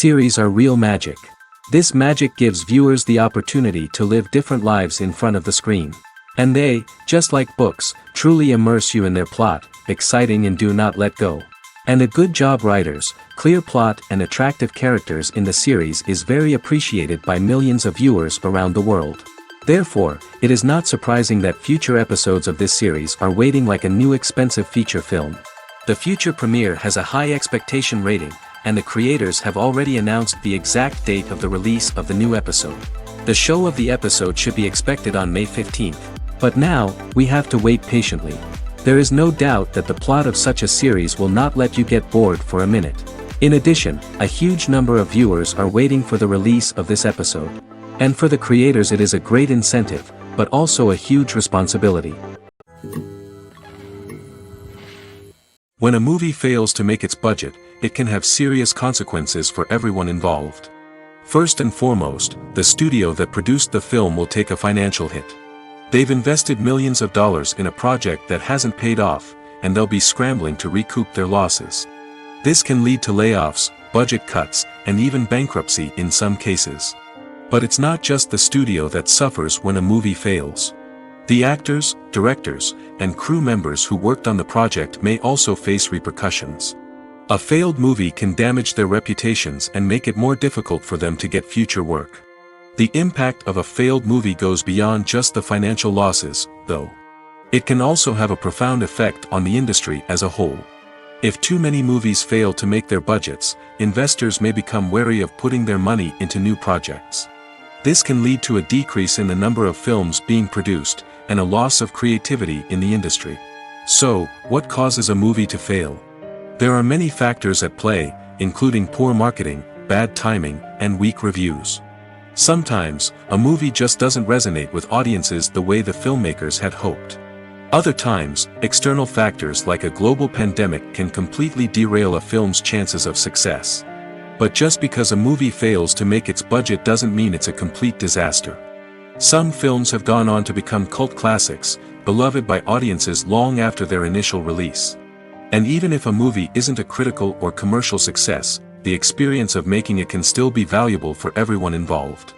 Series are real magic. This magic gives viewers the opportunity to live different lives in front of the screen. And they, just like books, truly immerse you in their plot, exciting and do not let go. And a good job writers, clear plot and attractive characters in the series is very appreciated by millions of viewers around the world. Therefore, it is not surprising that future episodes of this series are waiting like a new expensive feature film. The future premiere has a high expectation rating, and the creators have already announced the exact date of the release of the new episode. The show of the episode should be expected on May 15th. But now, we have to wait patiently. There is no doubt that the plot of such a series will not let you get bored for a minute. In addition, a huge number of viewers are waiting for the release of this episode. And for the creators it is a great incentive, but also a huge responsibility. When a movie fails to make its budget, it can have serious consequences for everyone involved. First and foremost, the studio that produced the film will take a financial hit. They've invested millions of dollars in a project that hasn't paid off, and they'll be scrambling to recoup their losses. This can lead to layoffs, budget cuts, and even bankruptcy in some cases. But it's not just the studio that suffers when a movie fails. The actors, directors, and crew members who worked on the project may also face repercussions. A failed movie can damage their reputations and make it more difficult for them to get future work. The impact of a failed movie goes beyond just the financial losses, though. It can also have a profound effect on the industry as a whole. If too many movies fail to make their budgets, investors may become wary of putting their money into new projects. This can lead to a decrease in the number of films being produced, and a loss of creativity in the industry. So, what causes a movie to fail? There are many factors at play, including poor marketing, bad timing, and weak reviews. Sometimes, a movie just doesn't resonate with audiences the way the filmmakers had hoped. Other times, external factors like a global pandemic can completely derail a film's chances of success. But just because a movie fails to make its budget doesn't mean it's a complete disaster. Some films have gone on to become cult classics, beloved by audiences long after their initial release. And even if a movie isn't a critical or commercial success, the experience of making it can still be valuable for everyone involved.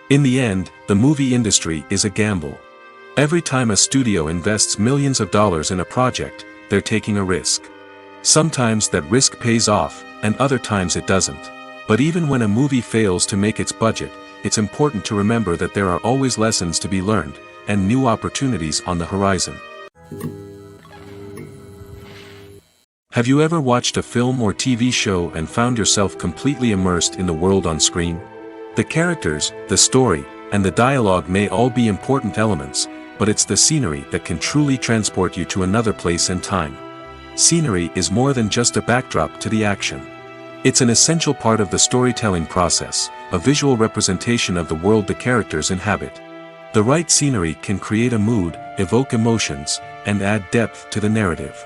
In the end, the movie industry is a gamble. Every time a studio invests millions of dollars in a project, they're taking a risk. Sometimes that risk pays off, and other times it doesn't. But even when a movie fails to make its budget, it's important to remember that there are always lessons to be learned, and new opportunities on the horizon. Have you ever watched a film or TV show and found yourself completely immersed in the world on screen? The characters, the story, and the dialogue may all be important elements, but it's the scenery that can truly transport you to another place and time. Scenery is more than just a backdrop to the action. It's an essential part of the storytelling process, a visual representation of the world the characters inhabit. The right scenery can create a mood, evoke emotions, and add depth to the narrative.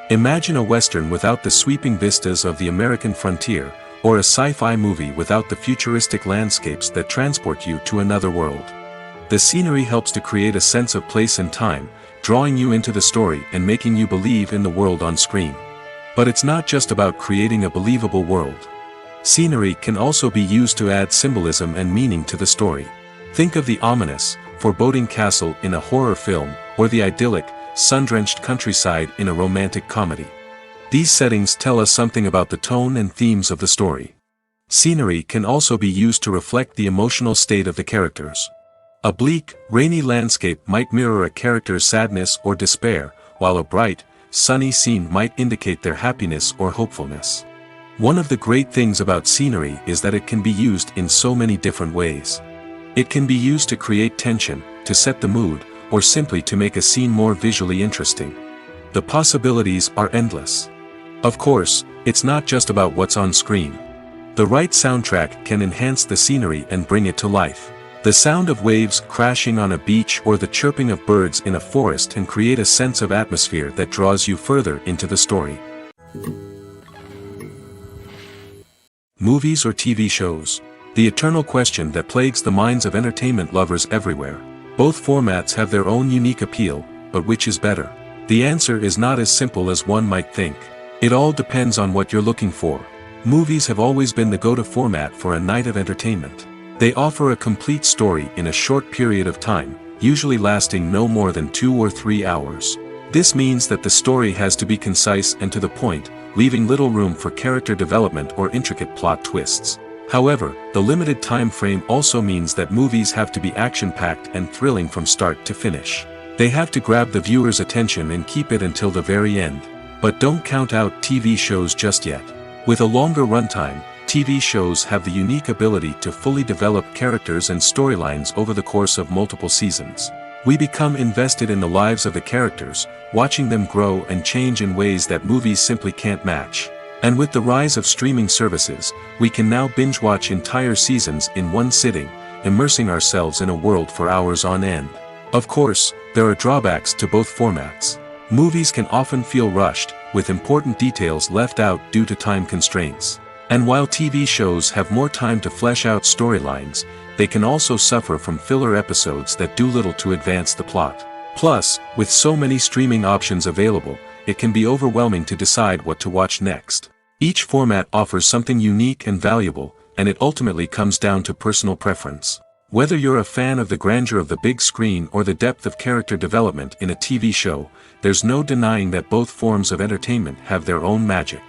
Imagine a western without the sweeping vistas of the American frontier, or a sci-fi movie without the futuristic landscapes that transport you to another world. The scenery helps to create a sense of place and time, drawing you into the story and making you believe in the world on screen. But it's not just about creating a believable world. Scenery can also be used to add symbolism and meaning to the story. Think of the ominous, foreboding castle in a horror film, or the idyllic, sun-drenched countryside in a romantic comedy. These settings tell us something about the tone and themes of the story. Scenery can also be used to reflect the emotional state of the characters. A bleak, rainy landscape might mirror a character's sadness or despair, while a bright, sunny scene might indicate their happiness or hopefulness. One of the great things about scenery is that it can be used in so many different ways. It can be used to create tension, to set the mood, or simply to make a scene more visually interesting. The possibilities are endless. Of course, it's not just about what's on screen. The right soundtrack can enhance the scenery and bring it to life. The sound of waves crashing on a beach or the chirping of birds in a forest can create a sense of atmosphere that draws you further into the story. Movies or TV shows? The eternal question that plagues the minds of entertainment lovers everywhere. Both formats have their own unique appeal, but which is better? The answer is not as simple as one might think. It all depends on what you're looking for. Movies have always been the go-to format for a night of entertainment. They offer a complete story in a short period of time, usually lasting no more than 2 or 3 hours. This means that the story has to be concise and to the point, leaving little room for character development or intricate plot twists. However, the limited time frame also means that movies have to be action-packed and thrilling from start to finish. They have to grab the viewer's attention and keep it until the very end. But don't count out TV shows just yet. With a longer runtime, TV shows have the unique ability to fully develop characters and storylines over the course of multiple seasons. We become invested in the lives of the characters, watching them grow and change in ways that movies simply can't match. And with the rise of streaming services, we can now binge-watch entire seasons in one sitting, immersing ourselves in a world for hours on end. Of course, there are drawbacks to both formats. Movies can often feel rushed, with important details left out due to time constraints. And while TV shows have more time to flesh out storylines, they can also suffer from filler episodes that do little to advance the plot. Plus, with so many streaming options available, it can be overwhelming to decide what to watch next. Each format offers something unique and valuable, and it ultimately comes down to personal preference. Whether you're a fan of the grandeur of the big screen or the depth of character development in a TV show, there's no denying that both forms of entertainment have their own magic.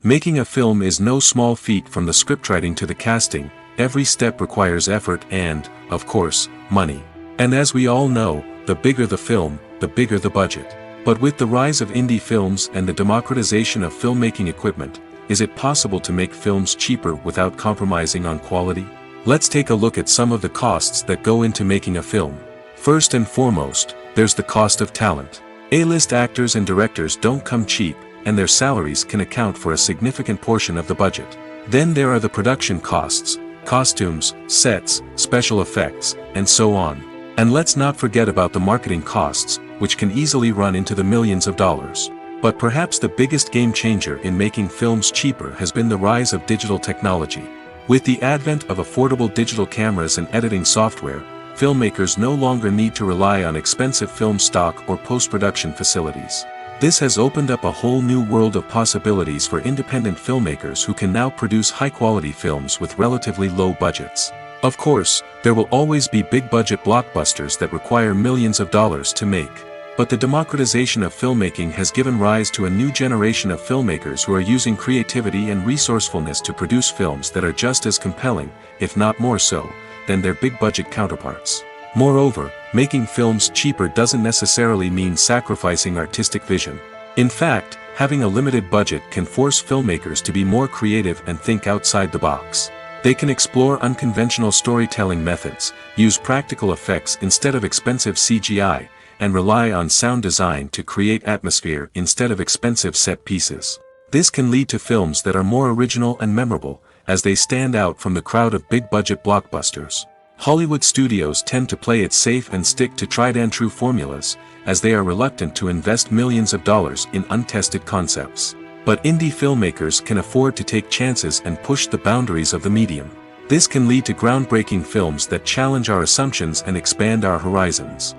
Making a film is no small feat. From the scriptwriting to the casting, every step requires effort and, of course, money. And as we all know, the bigger the film, the bigger the budget. But with the rise of indie films and the democratization of filmmaking equipment, is it possible to make films cheaper without compromising on quality? Let's take a look at some of the costs that go into making a film. First and foremost, there's the cost of talent. A-list actors and directors don't come cheap, and their salaries can account for a significant portion of the budget. Then there are the production costs, costumes, sets, special effects, and so on. And let's not forget about the marketing costs, which can easily run into the millions of dollars. But perhaps the biggest game changer in making films cheaper has been the rise of digital technology. With the advent of affordable digital cameras and editing software, filmmakers no longer need to rely on expensive film stock or post-production facilities. This has opened up a whole new world of possibilities for independent filmmakers who can now produce high-quality films with relatively low budgets. Of course, there will always be big-budget blockbusters that require millions of dollars to make. But the democratization of filmmaking has given rise to a new generation of filmmakers who are using creativity and resourcefulness to produce films that are just as compelling, if not more so, than their big-budget counterparts. Moreover, making films cheaper doesn't necessarily mean sacrificing artistic vision. In fact, having a limited budget can force filmmakers to be more creative and think outside the box. They can explore unconventional storytelling methods, use practical effects instead of expensive CGI, and rely on sound design to create atmosphere instead of expensive set pieces. This can lead to films that are more original and memorable, as they stand out from the crowd of big-budget blockbusters. Hollywood studios tend to play it safe and stick to tried-and-true formulas, as they are reluctant to invest millions of dollars in untested concepts. But indie filmmakers can afford to take chances and push the boundaries of the medium. This can lead to groundbreaking films that challenge our assumptions and expand our horizons.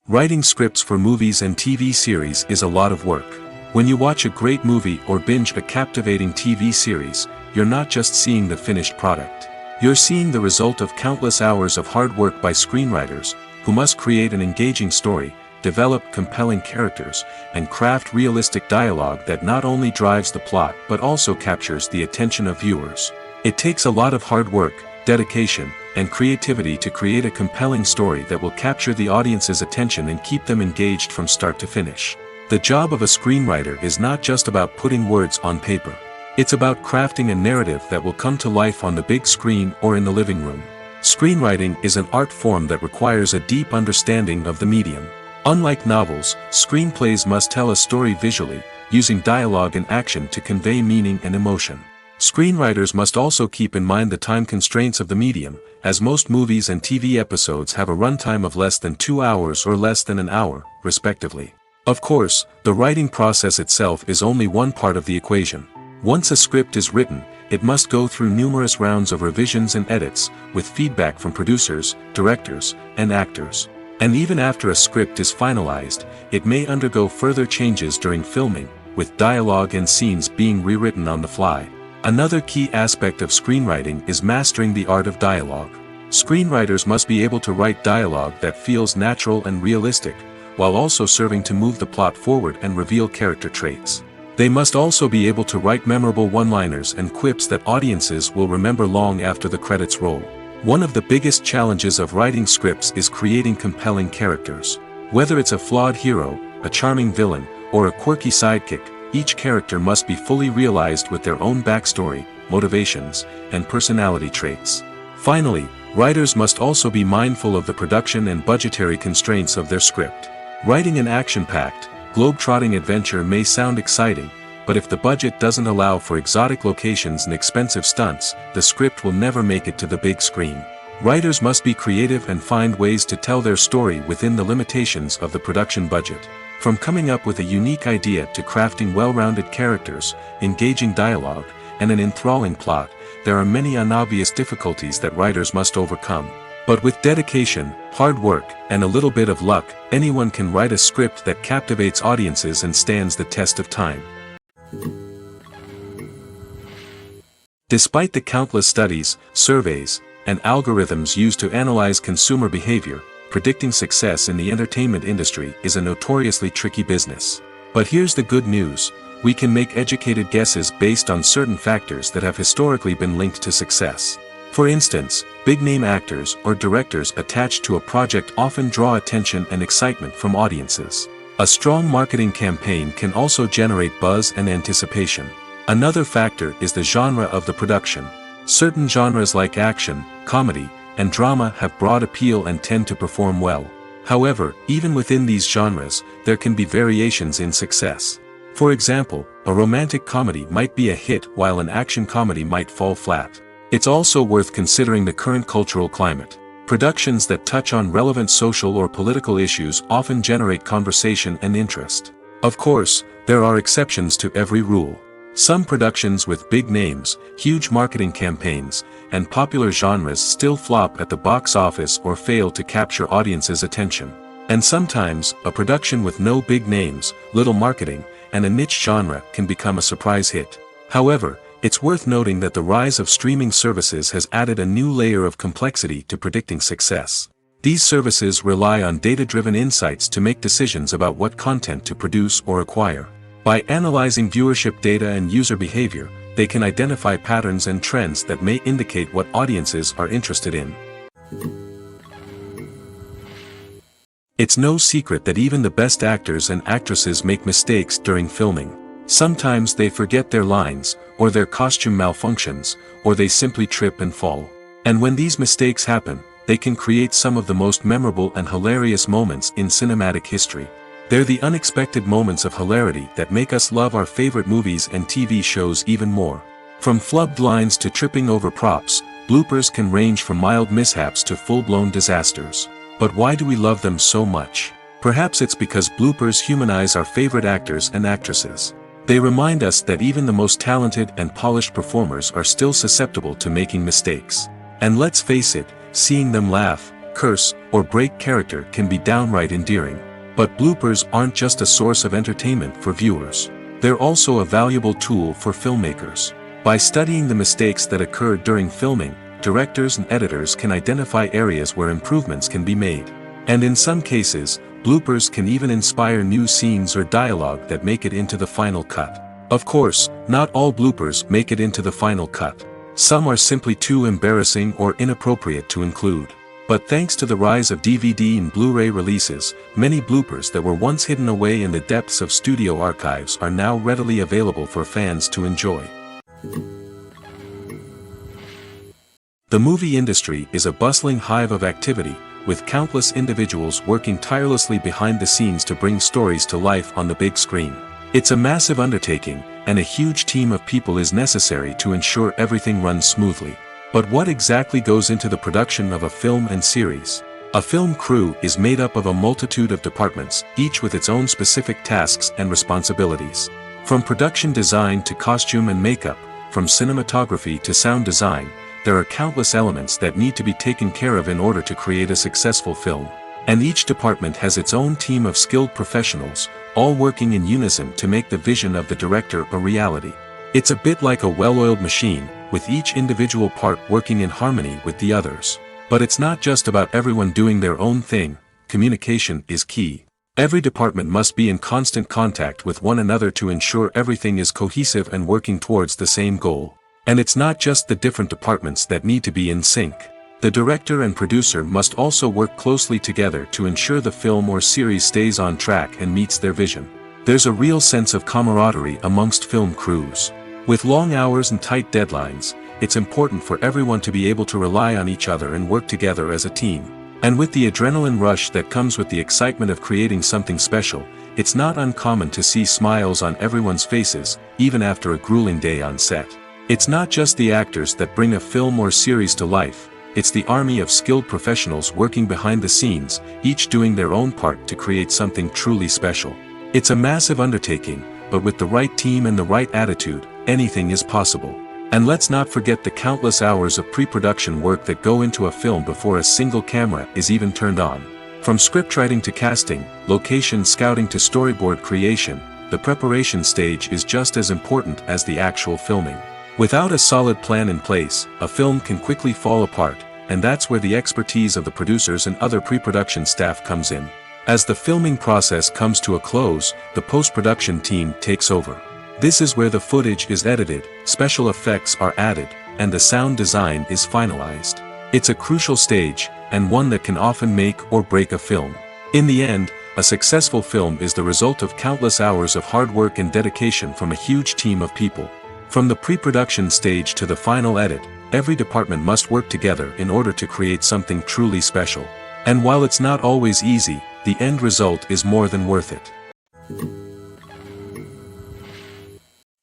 Writing scripts for movies and TV series is a lot of work. When you watch a great movie or binge a captivating TV series, you're not just seeing the finished product. You're seeing the result of countless hours of hard work by screenwriters, who must create an engaging story, develop compelling characters, and craft realistic dialogue that not only drives the plot but also captures the attention of viewers. It takes a lot of hard work, dedication, and creativity to create a compelling story that will capture the audience's attention and keep them engaged from start to finish. The job of a screenwriter is not just about putting words on paper. It's about crafting a narrative that will come to life on the big screen or in the living room. Screenwriting is an art form that requires a deep understanding of the medium. Unlike novels, screenplays must tell a story visually, using dialogue and action to convey meaning and emotion. Screenwriters must also keep in mind the time constraints of the medium, as most movies and TV episodes have a runtime of less than 2 hours or less than an hour, respectively. Of course, the writing process itself is only one part of the equation. Once a script is written, it must go through numerous rounds of revisions and edits, with feedback from producers, directors, and actors. And even after a script is finalized, it may undergo further changes during filming, with dialogue and scenes being rewritten on the fly. Another key aspect of screenwriting is mastering the art of dialogue. Screenwriters must be able to write dialogue that feels natural and realistic, while also serving to move the plot forward and reveal character traits. They must also be able to write memorable one-liners and quips that audiences will remember long after the credits roll. One of the biggest challenges of writing scripts is creating compelling characters. Whether it's a flawed hero, a charming villain, or a quirky sidekick, each character must be fully realized with their own backstory, motivations, and personality traits. Finally, writers must also be mindful of the production and budgetary constraints of their script. Writing an action-packed, globe-trotting adventure may sound exciting, but if the budget doesn't allow for exotic locations and expensive stunts, the script will never make it to the big screen. Writers must be creative and find ways to tell their story within the limitations of the production budget. From coming up with a unique idea to crafting well-rounded characters, engaging dialogue, and an enthralling plot, there are many unobvious difficulties that writers must overcome. But with dedication, hard work, and a little bit of luck, anyone can write a script that captivates audiences and stands the test of time. Despite the countless studies, surveys, and algorithms used to analyze consumer behavior, predicting success in the entertainment industry is a notoriously tricky business. But here's the good news: we can make educated guesses based on certain factors that have historically been linked to success. For instance, big-name actors or directors attached to a project often draw attention and excitement from audiences. A strong marketing campaign can also generate buzz and anticipation. Another factor is the genre of the production. Certain genres like action, comedy, and drama have broad appeal and tend to perform well. However, even within these genres, there can be variations in success. For example, a romantic comedy might be a hit while an action comedy might fall flat. It's also worth considering the current cultural climate. Productions that touch on relevant social or political issues often generate conversation and interest. Of course, there are exceptions to every rule. Some productions with big names, huge marketing campaigns, and popular genres still flop at the box office or fail to capture audiences' attention. And sometimes, a production with no big names, little marketing, and a niche genre can become a surprise hit. However, it's worth noting that the rise of streaming services has added a new layer of complexity to predicting success. These services rely on data-driven insights to make decisions about what content to produce or acquire. By analyzing viewership data and user behavior, they can identify patterns and trends that may indicate what audiences are interested in. It's no secret that even the best actors and actresses make mistakes during filming. Sometimes they forget their lines, or their costume malfunctions, or they simply trip and fall. And when these mistakes happen, they can create some of the most memorable and hilarious moments in cinematic history. They're the unexpected moments of hilarity that make us love our favorite movies and TV shows even more. From flubbed lines to tripping over props, bloopers can range from mild mishaps to full-blown disasters. But why do we love them so much? Perhaps it's because bloopers humanize our favorite actors and actresses. They remind us that even the most talented and polished performers are still susceptible to making mistakes. And let's face it, seeing them laugh, curse, or break character can be downright endearing. But bloopers aren't just a source of entertainment for viewers. They're also a valuable tool for filmmakers. By studying the mistakes that occurred during filming, directors and editors can identify areas where improvements can be made. And in some cases, bloopers can even inspire new scenes or dialogue that make it into the final cut. Of course, not all bloopers make it into the final cut. Some are simply too embarrassing or inappropriate to include. But thanks to the rise of DVD and Blu-ray releases, many bloopers that were once hidden away in the depths of studio archives are now readily available for fans to enjoy. The movie industry is a bustling hive of activity, with countless individuals working tirelessly behind the scenes to bring stories to life on the big screen. It's a massive undertaking, and a huge team of people is necessary to ensure everything runs smoothly. But what exactly goes into the production of a film and series? A film crew is made up of a multitude of departments, each with its own specific tasks and responsibilities. From production design to costume and makeup, from cinematography to sound design, there are countless elements that need to be taken care of in order to create a successful film. And each department has its own team of skilled professionals, all working in unison to make the vision of the director a reality. It's a bit like a well-oiled machine, with each individual part working in harmony with the others. But it's not just about everyone doing their own thing. Communication is key. Every department must be in constant contact with one another to ensure everything is cohesive and working towards the same goal. And it's not just the different departments that need to be in sync. The director and producer must also work closely together to ensure the film or series stays on track and meets their vision. There's a real sense of camaraderie amongst film crews. With long hours and tight deadlines, it's important for everyone to be able to rely on each other and work together as a team. And with the adrenaline rush that comes with the excitement of creating something special, it's not uncommon to see smiles on everyone's faces, even after a grueling day on set. It's not just the actors that bring a film or series to life, it's the army of skilled professionals working behind the scenes, each doing their own part to create something truly special. It's a massive undertaking, but with the right team and the right attitude, anything is possible. And let's not forget the countless hours of pre-production work that go into a film before a single camera is even turned on. From scriptwriting to casting, location scouting to storyboard creation, the preparation stage is just as important as the actual filming. Without a solid plan in place, a film can quickly fall apart, and that's where the expertise of the producers and other pre-production staff comes in. As the filming process comes to a close, the post-production team takes over. This is where the footage is edited, special effects are added, and the sound design is finalized. It's a crucial stage, and one that can often make or break a film. In the end, a successful film is the result of countless hours of hard work and dedication from a huge team of people. From the pre-production stage to the final edit, every department must work together in order to create something truly special. And while it's not always easy, the end result is more than worth it.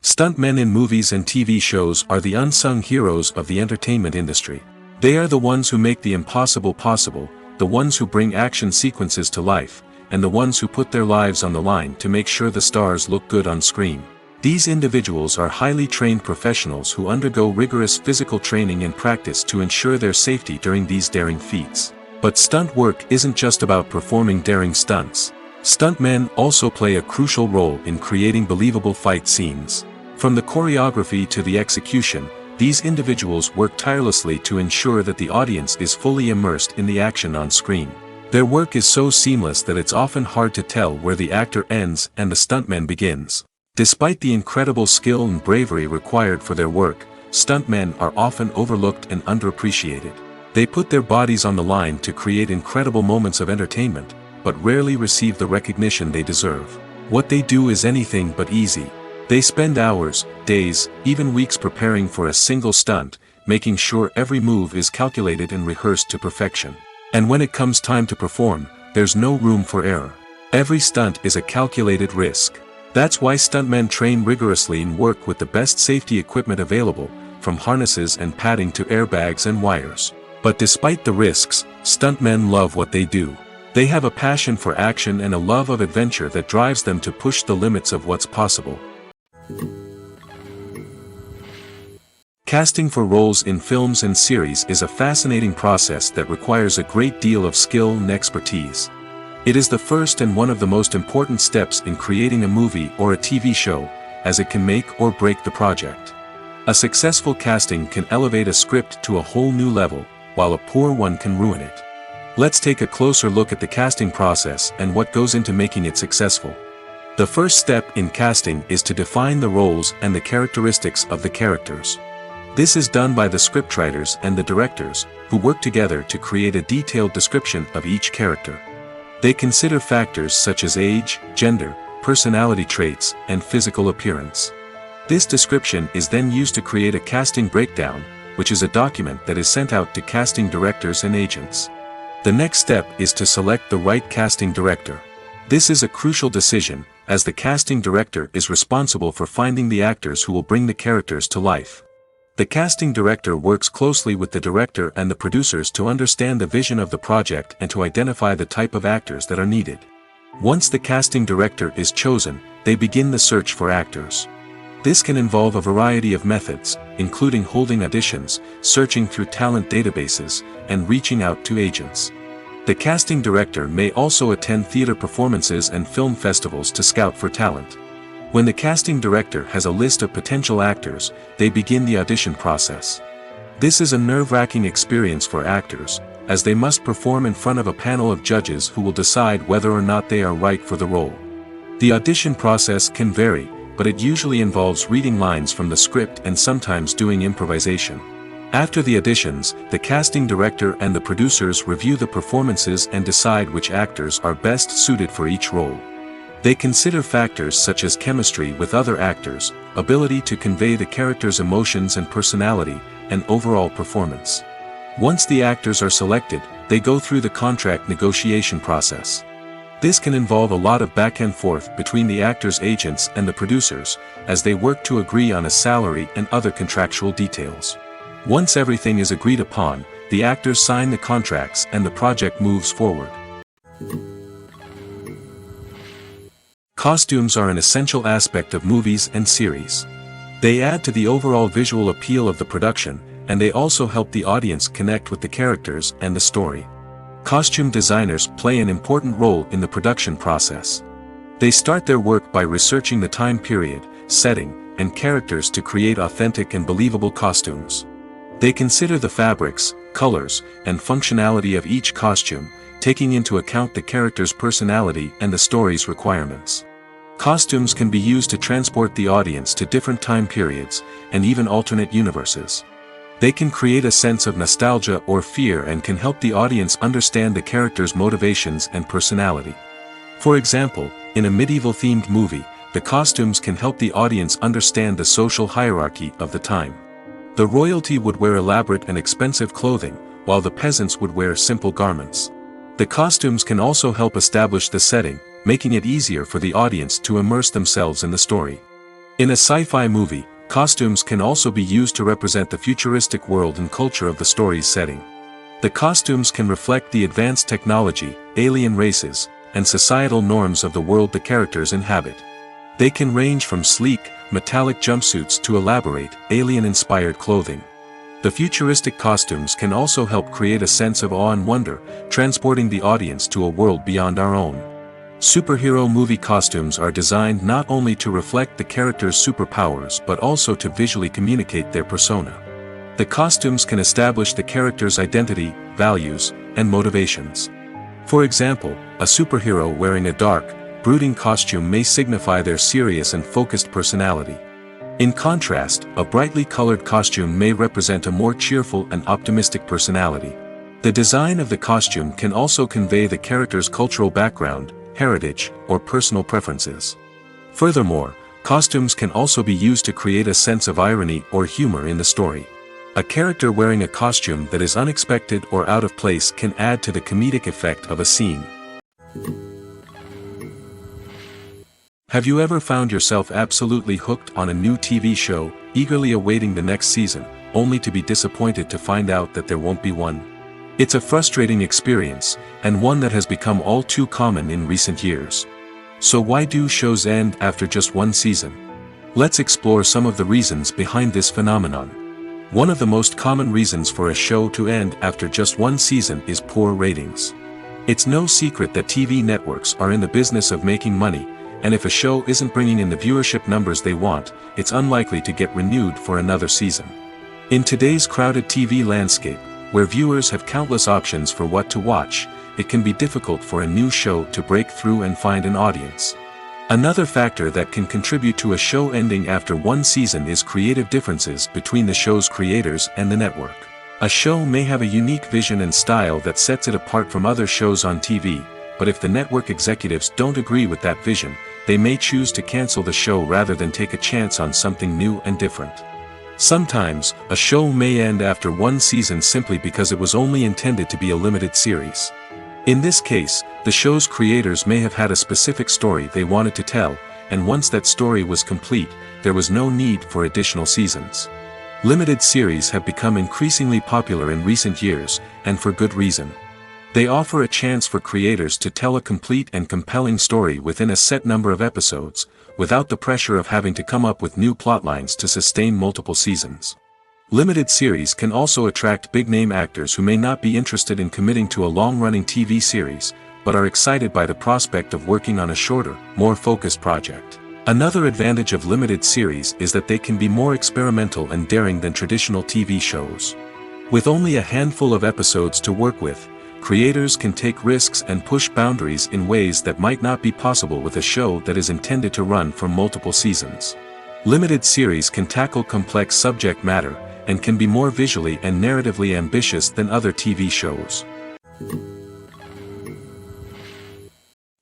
Stuntmen in movies and TV shows are the unsung heroes of the entertainment industry. They are the ones who make the impossible possible, the ones who bring action sequences to life, and the ones who put their lives on the line to make sure the stars look good on screen. These individuals are highly trained professionals who undergo rigorous physical training and practice to ensure their safety during these daring feats. But stunt work isn't just about performing daring stunts. Stuntmen also play a crucial role in creating believable fight scenes. From the choreography to the execution, these individuals work tirelessly to ensure that the audience is fully immersed in the action on screen. Their work is so seamless that it's often hard to tell where the actor ends and the stuntman begins. Despite the incredible skill and bravery required for their work, stuntmen are often overlooked and underappreciated. They put their bodies on the line to create incredible moments of entertainment, but rarely receive the recognition they deserve. What they do is anything but easy. They spend hours, days, even weeks preparing for a single stunt, making sure every move is calculated and rehearsed to perfection. And when it comes time to perform, there's no room for error. Every stunt is a calculated risk. That's why stuntmen train rigorously and work with the best safety equipment available, from harnesses and padding to airbags and wires. But despite the risks, stuntmen love what they do. They have a passion for action and a love of adventure that drives them to push the limits of what's possible. Casting for roles in films and series is a fascinating process that requires a great deal of skill and expertise. It is the first and one of the most important steps in creating a movie or a TV show, as it can make or break the project. A successful casting can elevate a script to a whole new level, while a poor one can ruin it. Let's take a closer look at the casting process and what goes into making it successful. The first step in casting is to define the roles and the characteristics of the characters. This is done by the scriptwriters and the directors, who work together to create a detailed description of each character. They consider factors such as age, gender, personality traits, and physical appearance. This description is then used to create a casting breakdown, which is a document that is sent out to casting directors and agents. The next step is to select the right casting director. This is a crucial decision, as the casting director is responsible for finding the actors who will bring the characters to life. The casting director works closely with the director and the producers to understand the vision of the project and to identify the type of actors that are needed. Once the casting director is chosen, they begin the search for actors. This can involve a variety of methods, including holding auditions, searching through talent databases, and reaching out to agents. The casting director may also attend theater performances and film festivals to scout for talent. When the casting director has a list of potential actors, they begin the audition process. This is a nerve-wracking experience for actors, as they must perform in front of a panel of judges who will decide whether or not they are right for the role. The audition process can vary, but it usually involves reading lines from the script and sometimes doing improvisation. After the auditions, the casting director and the producers review the performances and decide which actors are best suited for each role. They consider factors such as chemistry with other actors, ability to convey the character's emotions and personality, and overall performance. Once the actors are selected, they go through the contract negotiation process. This can involve a lot of back and forth between the actors' agents and the producers, as they work to agree on a salary and other contractual details. Once everything is agreed upon, the actors sign the contracts and the project moves forward. Costumes are an essential aspect of movies and series. They add to the overall visual appeal of the production, and they also help the audience connect with the characters and the story. Costume designers play an important role in the production process. They start their work by researching the time period, setting, and characters to create authentic and believable costumes. They consider the fabrics, colors, and functionality of each costume, taking into account the character's personality and the story's requirements. Costumes can be used to transport the audience to different time periods, and even alternate universes. They can create a sense of nostalgia or fear and can help the audience understand the character's motivations and personality. For example, in a medieval-themed movie, the costumes can help the audience understand the social hierarchy of the time. The royalty would wear elaborate and expensive clothing, while the peasants would wear simple garments. The costumes can also help establish the setting, making it easier for the audience to immerse themselves in the story. In a sci-fi movie, costumes can also be used to represent the futuristic world and culture of the story's setting. The costumes can reflect the advanced technology, alien races, and societal norms of the world the characters inhabit. They can range from sleek, metallic jumpsuits to elaborate, alien-inspired clothing. The futuristic costumes can also help create a sense of awe and wonder, transporting the audience to a world beyond our own. Superhero movie costumes are designed not only to reflect the character's superpowers but also to visually communicate their persona. The costumes can establish the character's identity, values, and motivations. For example, a superhero wearing a dark, brooding costume may signify their serious and focused personality. In contrast, a brightly colored costume may represent a more cheerful and optimistic personality. The design of the costume can also convey the character's cultural background, heritage, or personal preferences. Furthermore, costumes can also be used to create a sense of irony or humor in the story. A character wearing a costume that is unexpected or out of place can add to the comedic effect of a scene. Have you ever found yourself absolutely hooked on a new TV show, eagerly awaiting the next season, only to be disappointed to find out that there won't be one? It's a frustrating experience, and one that has become all too common in recent years. So why do shows end after just one season? Let's explore some of the reasons behind this phenomenon. One of the most common reasons for a show to end after just one season is poor ratings. It's no secret that TV networks are in the business of making money, and if a show isn't bringing in the viewership numbers they want, it's unlikely to get renewed for another season. In today's crowded TV landscape, where viewers have countless options for what to watch, it can be difficult for a new show to break through and find an audience. Another factor that can contribute to a show ending after one season is creative differences between the show's creators and the network. A show may have a unique vision and style that sets it apart from other shows on TV, but if the network executives don't agree with that vision, they may choose to cancel the show rather than take a chance on something new and different. Sometimes, a show may end after one season simply because it was only intended to be a limited series. In this case, the show's creators may have had a specific story they wanted to tell, and once that story was complete, there was no need for additional seasons. Limited series have become increasingly popular in recent years, and for good reason. They offer a chance for creators to tell a complete and compelling story within a set number of episodes, without the pressure of having to come up with new plotlines to sustain multiple seasons. Limited series can also attract big-name actors who may not be interested in committing to a long-running TV series, but are excited by the prospect of working on a shorter, more focused project. Another advantage of limited series is that they can be more experimental and daring than traditional TV shows. With only a handful of episodes to work with, creators can take risks and push boundaries in ways that might not be possible with a show that is intended to run for multiple seasons. Limited series can tackle complex subject matter, and can be more visually and narratively ambitious than other TV shows.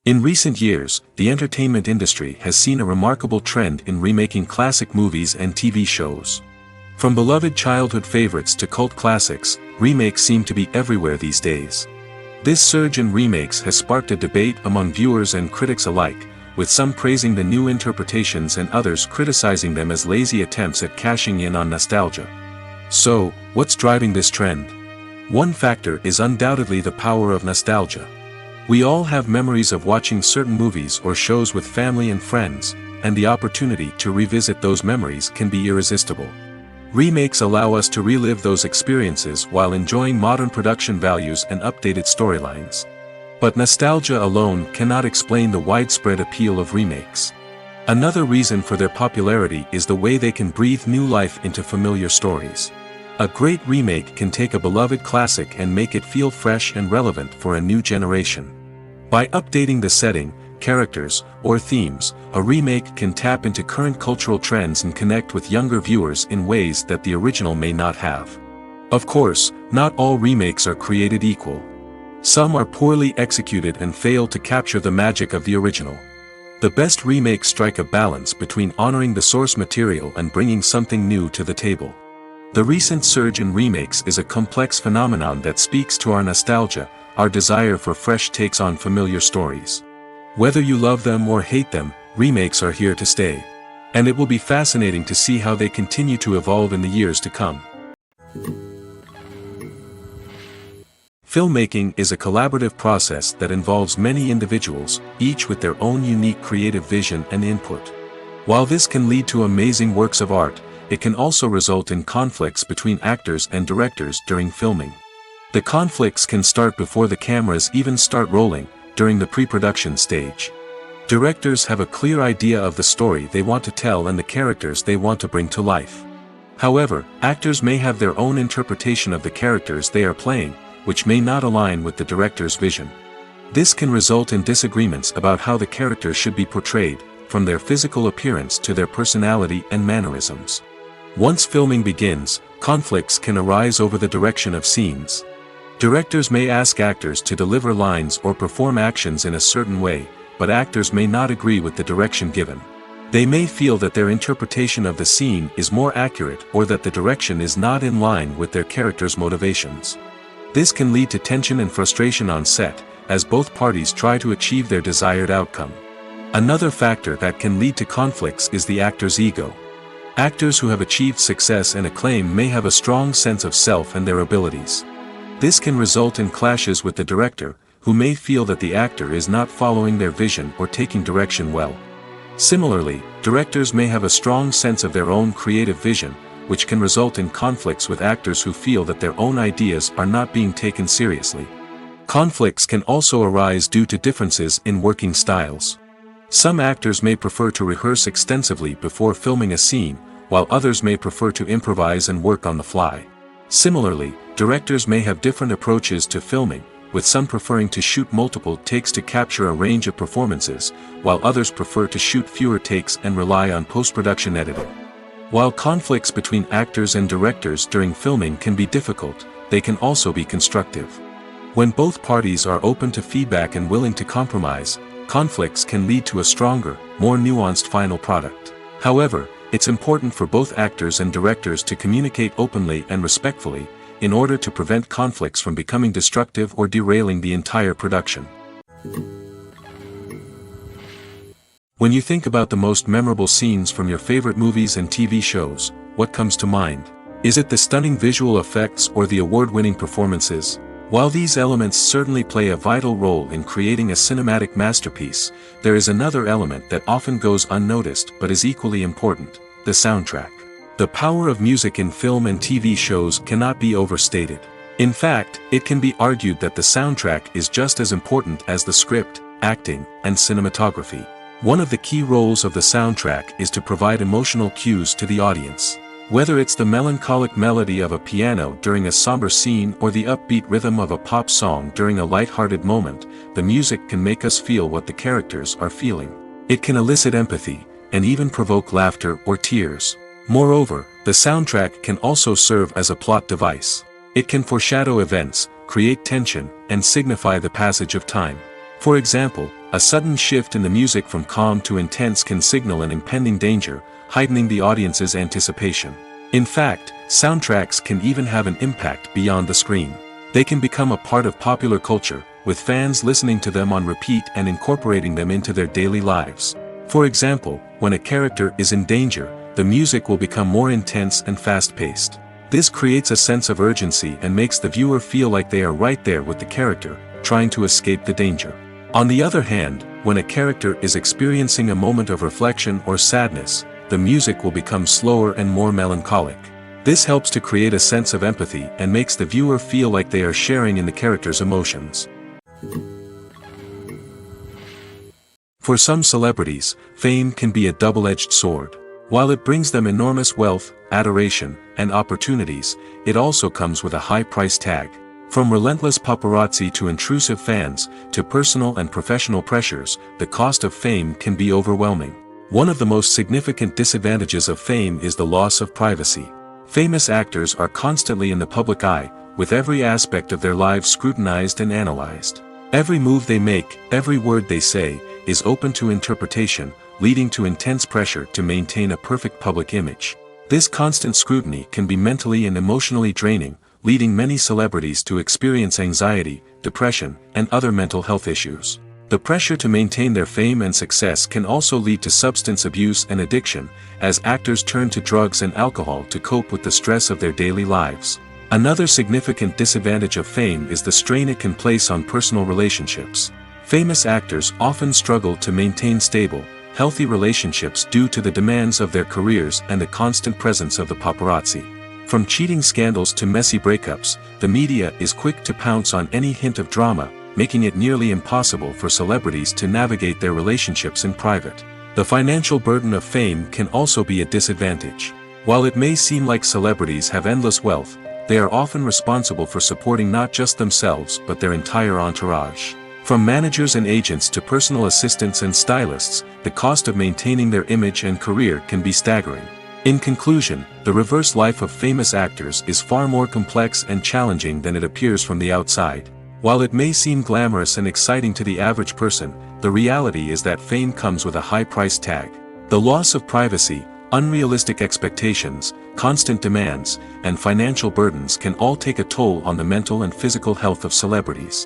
In recent years, the entertainment industry has seen a remarkable trend in remaking classic movies and TV shows. From beloved childhood favorites to cult classics, remakes seem to be everywhere these days. This surge in remakes has sparked a debate among viewers and critics alike, with some praising the new interpretations and others criticizing them as lazy attempts at cashing in on nostalgia. So, what's driving this trend? One factor is undoubtedly the power of nostalgia. We all have memories of watching certain movies or shows with family and friends, and the opportunity to revisit those memories can be irresistible. Remakes allow us to relive those experiences while enjoying modern production values and updated storylines. But nostalgia alone cannot explain the widespread appeal of remakes. Another reason for their popularity is the way they can breathe new life into familiar stories. A great remake can take a beloved classic and make it feel fresh and relevant for a new generation. By updating the setting, characters, or themes, a remake can tap into current cultural trends and connect with younger viewers in ways that the original may not have. Of course, not all remakes are created equal. Some are poorly executed and fail to capture the magic of the original. The best remakes strike a balance between honoring the source material and bringing something new to the table. The recent surge in remakes is a complex phenomenon that speaks to our nostalgia, our desire for fresh takes on familiar stories. Whether you love them or hate them, remakes are here to stay. And it will be fascinating to see how they continue to evolve in the years to come. Filmmaking is a collaborative process that involves many individuals, each with their own unique creative vision and input. While this can lead to amazing works of art, it can also result in conflicts between actors and directors during filming. The conflicts can start before the cameras even start rolling, during the pre-production stage. Directors have a clear idea of the story they want to tell and the characters they want to bring to life. However, actors may have their own interpretation of the characters they are playing, which may not align with the director's vision. This can result in disagreements about how the characters should be portrayed, from their physical appearance to their personality and mannerisms. Once filming begins, conflicts can arise over the direction of scenes. Directors may ask actors to deliver lines or perform actions in a certain way, but actors may not agree with the direction given. They may feel that their interpretation of the scene is more accurate or that the direction is not in line with their character's motivations. This can lead to tension and frustration on set, as both parties try to achieve their desired outcome. Another factor that can lead to conflicts is the actor's ego. Actors who have achieved success and acclaim may have a strong sense of self and their abilities. This can result in clashes with the director, who may feel that the actor is not following their vision or taking direction well. Similarly, directors may have a strong sense of their own creative vision, which can result in conflicts with actors who feel that their own ideas are not being taken seriously. Conflicts can also arise due to differences in working styles. Some actors may prefer to rehearse extensively before filming a scene, while others may prefer to improvise and work on the fly. Similarly, directors may have different approaches to filming, with some preferring to shoot multiple takes to capture a range of performances, while others prefer to shoot fewer takes and rely on post-production editing. While conflicts between actors and directors during filming can be difficult, they can also be constructive. When both parties are open to feedback and willing to compromise, conflicts can lead to a stronger, more nuanced final product. However, it's important for both actors and directors to communicate openly and respectfully, in order to prevent conflicts from becoming destructive or derailing the entire production. When you think about the most memorable scenes from your favorite movies and TV shows, what comes to mind? Is it the stunning visual effects or the award-winning performances? While these elements certainly play a vital role in creating a cinematic masterpiece, there is another element that often goes unnoticed but is equally important: the soundtrack. The power of music in film and TV shows cannot be overstated. In fact, it can be argued that the soundtrack is just as important as the script, acting, and cinematography. One of the key roles of the soundtrack is to provide emotional cues to the audience. Whether it's the melancholic melody of a piano during a somber scene or the upbeat rhythm of a pop song during a light-hearted moment, the music can make us feel what the characters are feeling. It can elicit empathy, and even provoke laughter or tears. Moreover, the soundtrack can also serve as a plot device. It can foreshadow events, create tension, and signify the passage of time. For example, a sudden shift in the music from calm to intense can signal an impending danger, heightening the audience's anticipation. In fact, soundtracks can even have an impact beyond the screen. They can become a part of popular culture, with fans listening to them on repeat and incorporating them into their daily lives. For example, when a character is in danger, the music will become more intense and fast-paced. This creates a sense of urgency and makes the viewer feel like they are right there with the character, trying to escape the danger. On the other hand, when a character is experiencing a moment of reflection or sadness, the music will become slower and more melancholic. This helps to create a sense of empathy and makes the viewer feel like they are sharing in the character's emotions. For some celebrities, fame can be a double-edged sword. While it brings them enormous wealth, adoration, and opportunities, it also comes with a high price tag. From relentless paparazzi to intrusive fans, to personal and professional pressures, the cost of fame can be overwhelming. One of the most significant disadvantages of fame is the loss of privacy. Famous actors are constantly in the public eye, with every aspect of their lives scrutinized and analyzed. Every move they make, every word they say, is open to interpretation, leading to intense pressure to maintain a perfect public image. This constant scrutiny can be mentally and emotionally draining, leading many celebrities to experience anxiety, depression, and other mental health issues. The pressure to maintain their fame and success can also lead to substance abuse and addiction, as actors turn to drugs and alcohol to cope with the stress of their daily lives. Another significant disadvantage of fame is the strain it can place on personal relationships. Famous actors often struggle to maintain stable, healthy relationships due to the demands of their careers and the constant presence of the paparazzi. From cheating scandals to messy breakups, the media is quick to pounce on any hint of drama, making it nearly impossible for celebrities to navigate their relationships in private. The financial burden of fame can also be a disadvantage. While it may seem like celebrities have endless wealth, they are often responsible for supporting not just themselves but their entire entourage. From managers and agents to personal assistants and stylists, the cost of maintaining their image and career can be staggering. In conclusion, the reverse life of famous actors is far more complex and challenging than it appears from the outside. While it may seem glamorous and exciting to the average person, the reality is that fame comes with a high price tag. The loss of privacy, unrealistic expectations, constant demands, and financial burdens can all take a toll on the mental and physical health of celebrities.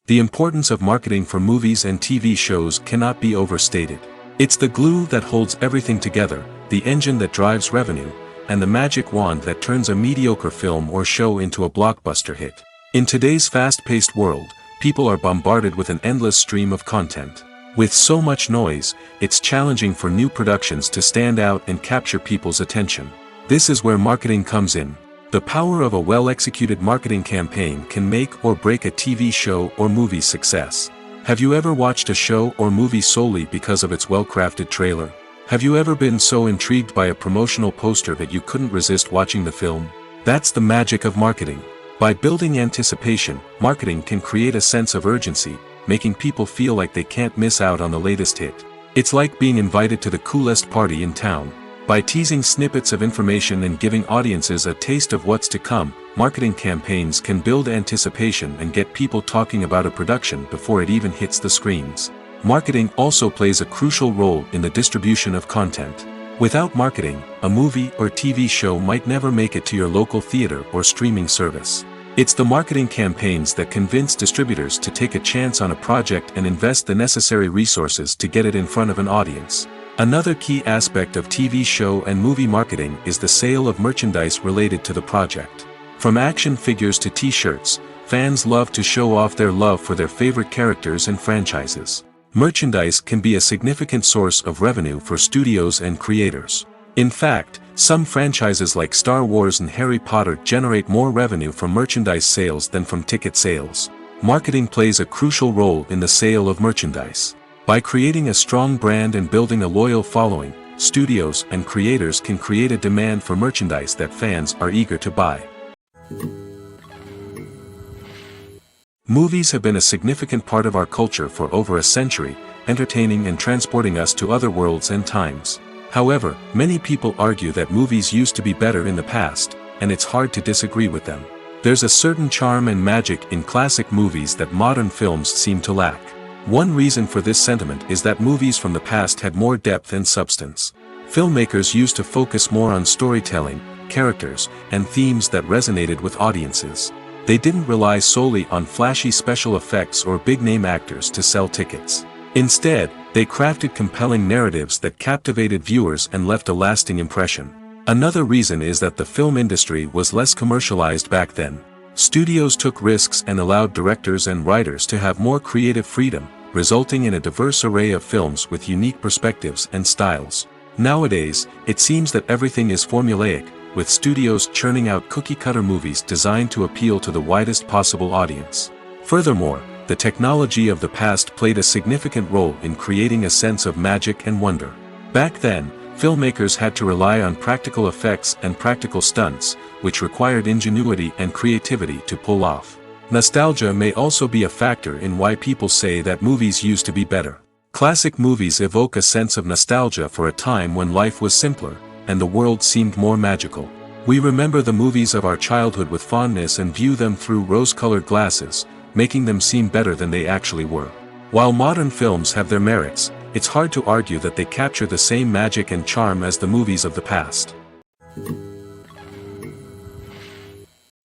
The importance of marketing for movies and TV shows cannot be overstated. It's the glue that holds everything together, the engine that drives revenue, and the magic wand that turns a mediocre film or show into a blockbuster hit. In today's fast-paced world, people are bombarded with an endless stream of content. With so much noise, it's challenging for new productions to stand out and capture people's attention. This is where marketing comes in. The power of a well-executed marketing campaign can make or break a TV show or movie's success. Have you ever watched a show or movie solely because of its well-crafted trailer? Have you ever been so intrigued by a promotional poster that you couldn't resist watching the film? That's the magic of marketing. By building anticipation, marketing can create a sense of urgency, making people feel like they can't miss out on the latest hit. It's like being invited to the coolest party in town. By teasing snippets of information and giving audiences a taste of what's to come, marketing campaigns can build anticipation and get people talking about a production before it even hits the screens. Marketing also plays a crucial role in the distribution of content. Without marketing, a movie or TV show might never make it to your local theater or streaming service. It's the marketing campaigns that convince distributors to take a chance on a project and invest the necessary resources to get it in front of an audience. Another key aspect of TV show and movie marketing is the sale of merchandise related to the project. From action figures to t-shirts, fans love to show off their love for their favorite characters and franchises. Merchandise can be a significant source of revenue for studios and creators. In fact, some franchises like Star Wars and Harry Potter generate more revenue from merchandise sales than from ticket sales. Marketing plays a crucial role in the sale of merchandise. By creating a strong brand and building a loyal following, studios and creators can create a demand for merchandise that fans are eager to buy. Movies have been a significant part of our culture for over a century, entertaining and transporting us to other worlds and times. However, many people argue that movies used to be better in the past, and it's hard to disagree with them. There's a certain charm and magic in classic movies that modern films seem to lack. One reason for this sentiment is that movies from the past had more depth and substance. Filmmakers used to focus more on storytelling, characters, and themes that resonated with audiences. They didn't rely solely on flashy special effects or big-name actors to sell tickets. Instead, they crafted compelling narratives that captivated viewers and left a lasting impression. Another reason is that the film industry was less commercialized back then. Studios took risks and allowed directors and writers to have more creative freedom, resulting in a diverse array of films with unique perspectives and styles. Nowadays, it seems that everything is formulaic, with studios churning out cookie-cutter movies designed to appeal to the widest possible audience. Furthermore, the technology of the past played a significant role in creating a sense of magic and wonder. Back then, filmmakers had to rely on practical effects and practical stunts, which required ingenuity and creativity to pull off. Nostalgia may also be a factor in why people say that movies used to be better. Classic movies evoke a sense of nostalgia for a time when life was simpler, and the world seemed more magical. We remember the movies of our childhood with fondness and view them through rose-colored glasses, making them seem better than they actually were. While modern films have their merits, it's hard to argue that they capture the same magic and charm as the movies of the past.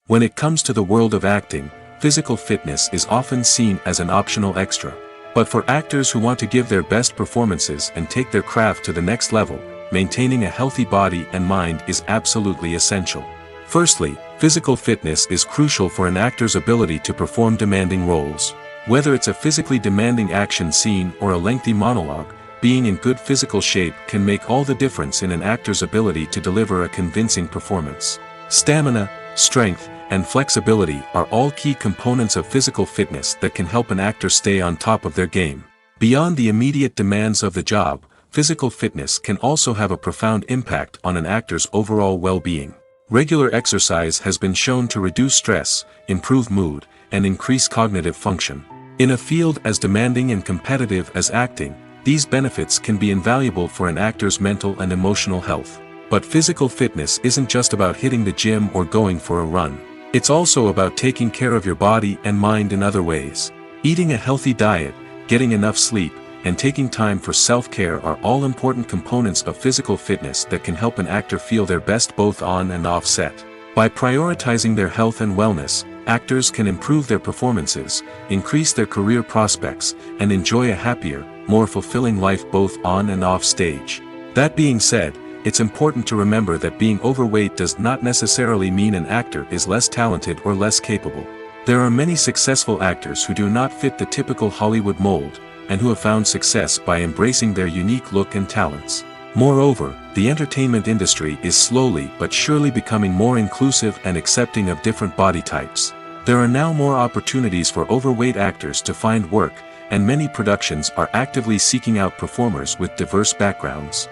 When it comes to the world of acting, physical fitness is often seen as an optional extra. But for actors who want to give their best performances and take their craft to the next level, maintaining a healthy body and mind is absolutely essential. Firstly, physical fitness is crucial for an actor's ability to perform demanding roles. Whether it's a physically demanding action scene or a lengthy monologue, being in good physical shape can make all the difference in an actor's ability to deliver a convincing performance. Stamina, strength, and flexibility are all key components of physical fitness that can help an actor stay on top of their game. Beyond the immediate demands of the job, physical fitness can also have a profound impact on an actor's overall well-being. Regular exercise has been shown to reduce stress, improve mood, and increase cognitive function. In a field as demanding and competitive as acting, these benefits can be invaluable for an actor's mental and emotional health. But physical fitness isn't just about hitting the gym or going for a run. It's also about taking care of your body and mind in other ways. Eating a healthy diet, getting enough sleep, and taking time for self-care are all important components of physical fitness that can help an actor feel their best both on and off set. By prioritizing their health and wellness, actors can improve their performances, increase their career prospects, and enjoy a happier, more fulfilling life both on and off stage. That being said, it's important to remember that being overweight does not necessarily mean an actor is less talented or less capable. There are many successful actors who do not fit the typical Hollywood mold, and who have found success by embracing their unique look and talents. Moreover, the entertainment industry is slowly but surely becoming more inclusive and accepting of different body types. There are now more opportunities for overweight actors to find work, and many productions are actively seeking out performers with diverse backgrounds.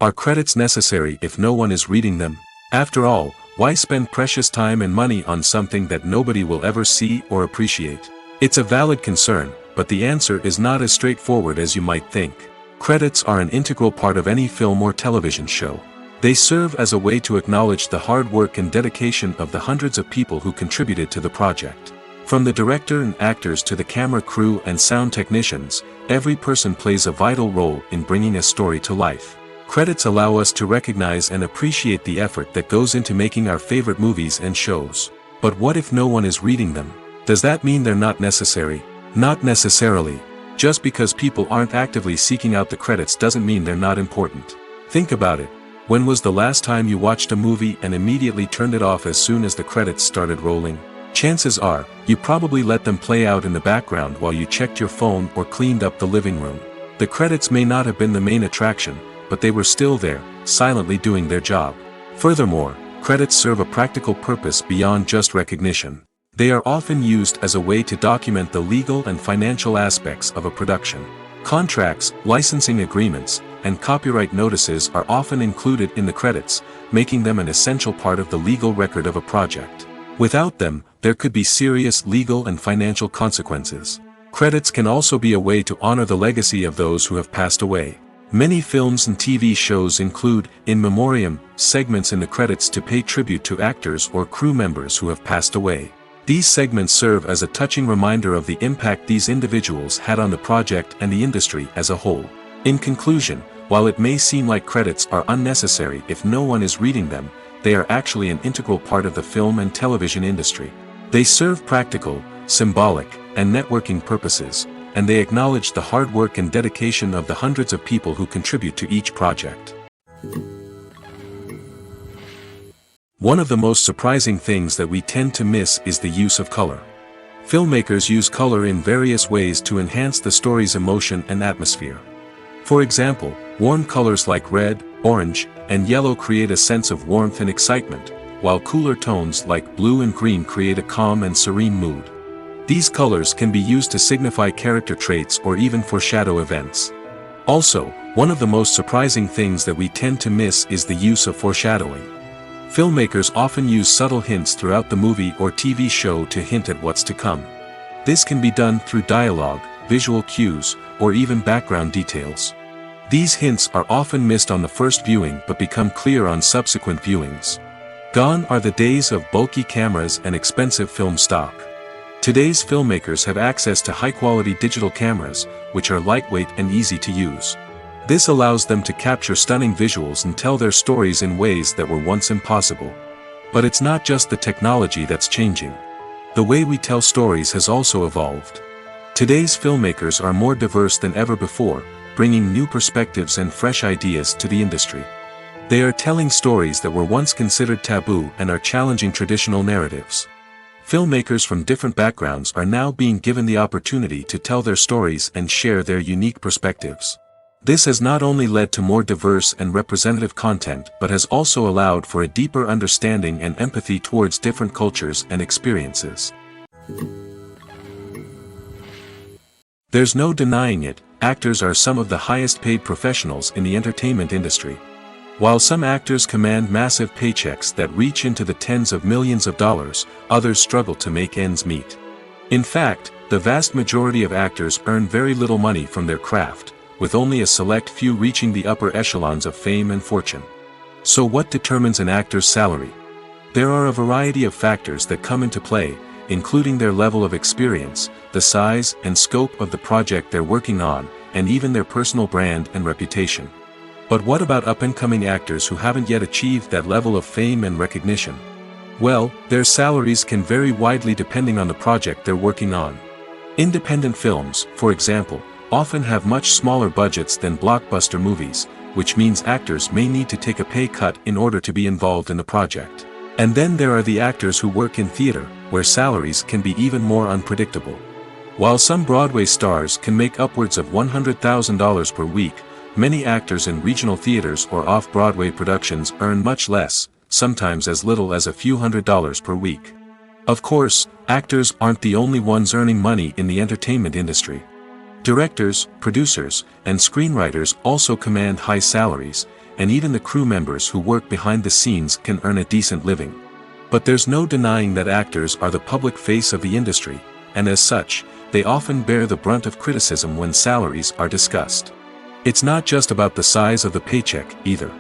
Are credits necessary if no one is reading them? After all, why spend precious time and money on something that nobody will ever see or appreciate? It's a valid concern, but the answer is not as straightforward as you might think. Credits are an integral part of any film or television show. They serve as a way to acknowledge the hard work and dedication of the hundreds of people who contributed to the project. From the director and actors to the camera crew and sound technicians, every person plays a vital role in bringing a story to life. Credits allow us to recognize and appreciate the effort that goes into making our favorite movies and shows. But what if no one is reading them? Does that mean they're not necessary? Not necessarily. Just because people aren't actively seeking out the credits doesn't mean they're not important. Think about it. When was the last time you watched a movie and immediately turned it off as soon as the credits started rolling? Chances are, you probably let them play out in the background while you checked your phone or cleaned up the living room. The credits may not have been the main attraction, but they were still there, silently doing their job. Furthermore, credits serve a practical purpose beyond just recognition. They are often used as a way to document the legal and financial aspects of a production. Contracts, licensing agreements, and copyright notices are often included in the credits, making them an essential part of the legal record of a project. Without them, there could be serious legal and financial consequences. Credits can also be a way to honor the legacy of those who have passed away. Many films and TV shows include, in memoriam, segments in the credits to pay tribute to actors or crew members who have passed away. These segments serve as a touching reminder of the impact these individuals had on the project and the industry as a whole. In conclusion, while it may seem like credits are unnecessary if no one is reading them, they are actually an integral part of the film and television industry. They serve practical, symbolic, and networking purposes, and they acknowledge the hard work and dedication of the hundreds of people who contribute to each project. One of the most surprising things that we tend to miss is the use of color. Filmmakers use color in various ways to enhance the story's emotion and atmosphere. For example, warm colors like red, orange, and yellow create a sense of warmth and excitement, while cooler tones like blue and green create a calm and serene mood. These colors can be used to signify character traits or even foreshadow events. Also, one of the most surprising things that we tend to miss is the use of foreshadowing. Filmmakers often use subtle hints throughout the movie or TV show to hint at what's to come. This can be done through dialogue, visual cues, or even background details. These hints are often missed on the first viewing but become clear on subsequent viewings. Gone are the days of bulky cameras and expensive film stock. Today's filmmakers have access to high-quality digital cameras, which are lightweight and easy to use. This allows them to capture stunning visuals and tell their stories in ways that were once impossible. But it's not just the technology that's changing. The way we tell stories has also evolved. Today's filmmakers are more diverse than ever before, bringing new perspectives and fresh ideas to the industry. They are telling stories that were once considered taboo and are challenging traditional narratives. Filmmakers from different backgrounds are now being given the opportunity to tell their stories and share their unique perspectives. This has not only led to more diverse and representative content but has also allowed for a deeper understanding and empathy towards different cultures and experiences. There's no denying it, actors are some of the highest paid professionals in the entertainment industry. While some actors command massive paychecks that reach into the tens of millions of dollars, others struggle to make ends meet. In fact, the vast majority of actors earn very little money from their craft, with only a select few reaching the upper echelons of fame and fortune. So what determines an actor's salary? There are a variety of factors that come into play, including their level of experience, the size and scope of the project they're working on, and even their personal brand and reputation. But what about up-and-coming actors who haven't yet achieved that level of fame and recognition? Well, their salaries can vary widely depending on the project they're working on. Independent films, for example, often have much smaller budgets than blockbuster movies, which means actors may need to take a pay cut in order to be involved in the project. And then there are the actors who work in theater, where salaries can be even more unpredictable. While some Broadway stars can make upwards of $100,000 per week, many actors in regional theaters or off-Broadway productions earn much less, sometimes as little as a few $100s per week. Of course, actors aren't the only ones earning money in the entertainment industry. Directors, producers, and screenwriters also command high salaries, and even the crew members who work behind the scenes can earn a decent living. But there's no denying that actors are the public face of the industry, and as such, they often bear the brunt of criticism when salaries are discussed. It's not just about the size of the paycheck, either.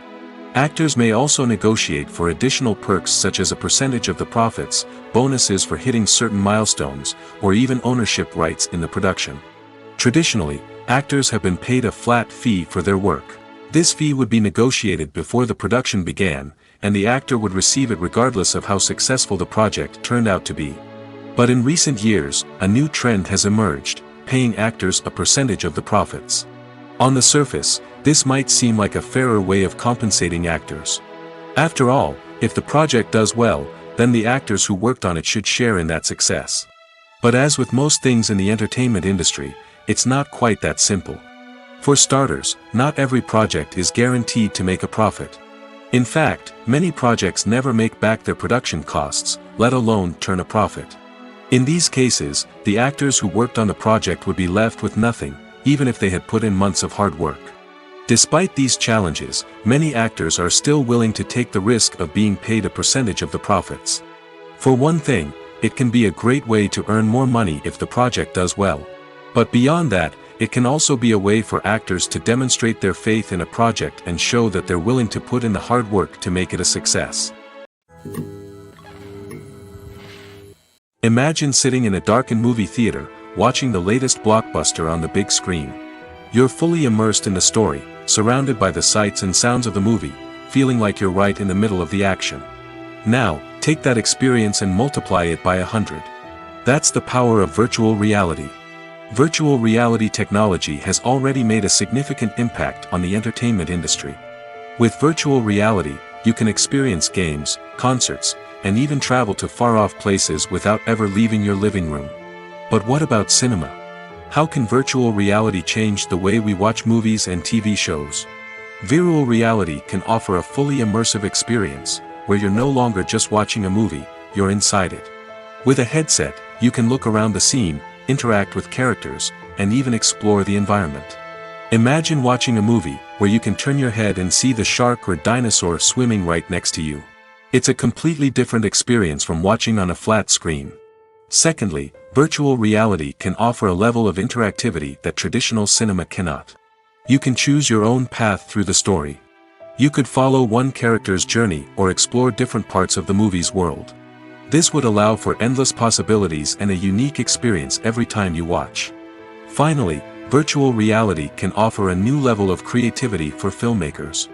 Actors may also negotiate for additional perks such as a percentage of the profits, bonuses for hitting certain milestones, or even ownership rights in the production. Traditionally, actors have been paid a flat fee for their work. This fee would be negotiated before the production began, and the actor would receive it regardless of how successful the project turned out to be. But in recent years, a new trend has emerged, paying actors a percentage of the profits. On the surface, this might seem like a fairer way of compensating actors. After all, if the project does well, then the actors who worked on it should share in that success. But as with most things in the entertainment industry, it's not quite that simple. For starters, not every project is guaranteed to make a profit. In fact, many projects never make back their production costs, let alone turn a profit. In these cases, the actors who worked on the project would be left with nothing, even if they had put in months of hard work. Despite these challenges, many actors are still willing to take the risk of being paid a percentage of the profits. For one thing, it can be a great way to earn more money if the project does well. But beyond that, it can also be a way for actors to demonstrate their faith in a project and show that they're willing to put in the hard work to make it a success. Imagine sitting in a darkened movie theater, watching the latest blockbuster on the big screen. You're fully immersed in the story, surrounded by the sights and sounds of the movie, feeling like you're right in the middle of the action. Now, take that experience and multiply it by 100. That's the power of virtual reality. Virtual reality technology has already made a significant impact on the entertainment industry. With virtual reality, you can experience games, concerts, and even travel to far-off places without ever leaving your living room. But what about cinema? How can virtual reality change the way we watch movies and TV shows? Virtual reality can offer a fully immersive experience, where you're no longer just watching a movie, you're inside it. With a headset, you can look around the scene, interact with characters, and even explore the environment. Imagine watching a movie, where you can turn your head and see the shark or dinosaur swimming right next to you. It's a completely different experience from watching on a flat screen. Secondly, virtual reality can offer a level of interactivity that traditional cinema cannot. You can choose your own path through the story. You could follow one character's journey or explore different parts of the movie's world. This would allow for endless possibilities and a unique experience every time you watch. Finally, virtual reality can offer a new level of creativity for filmmakers.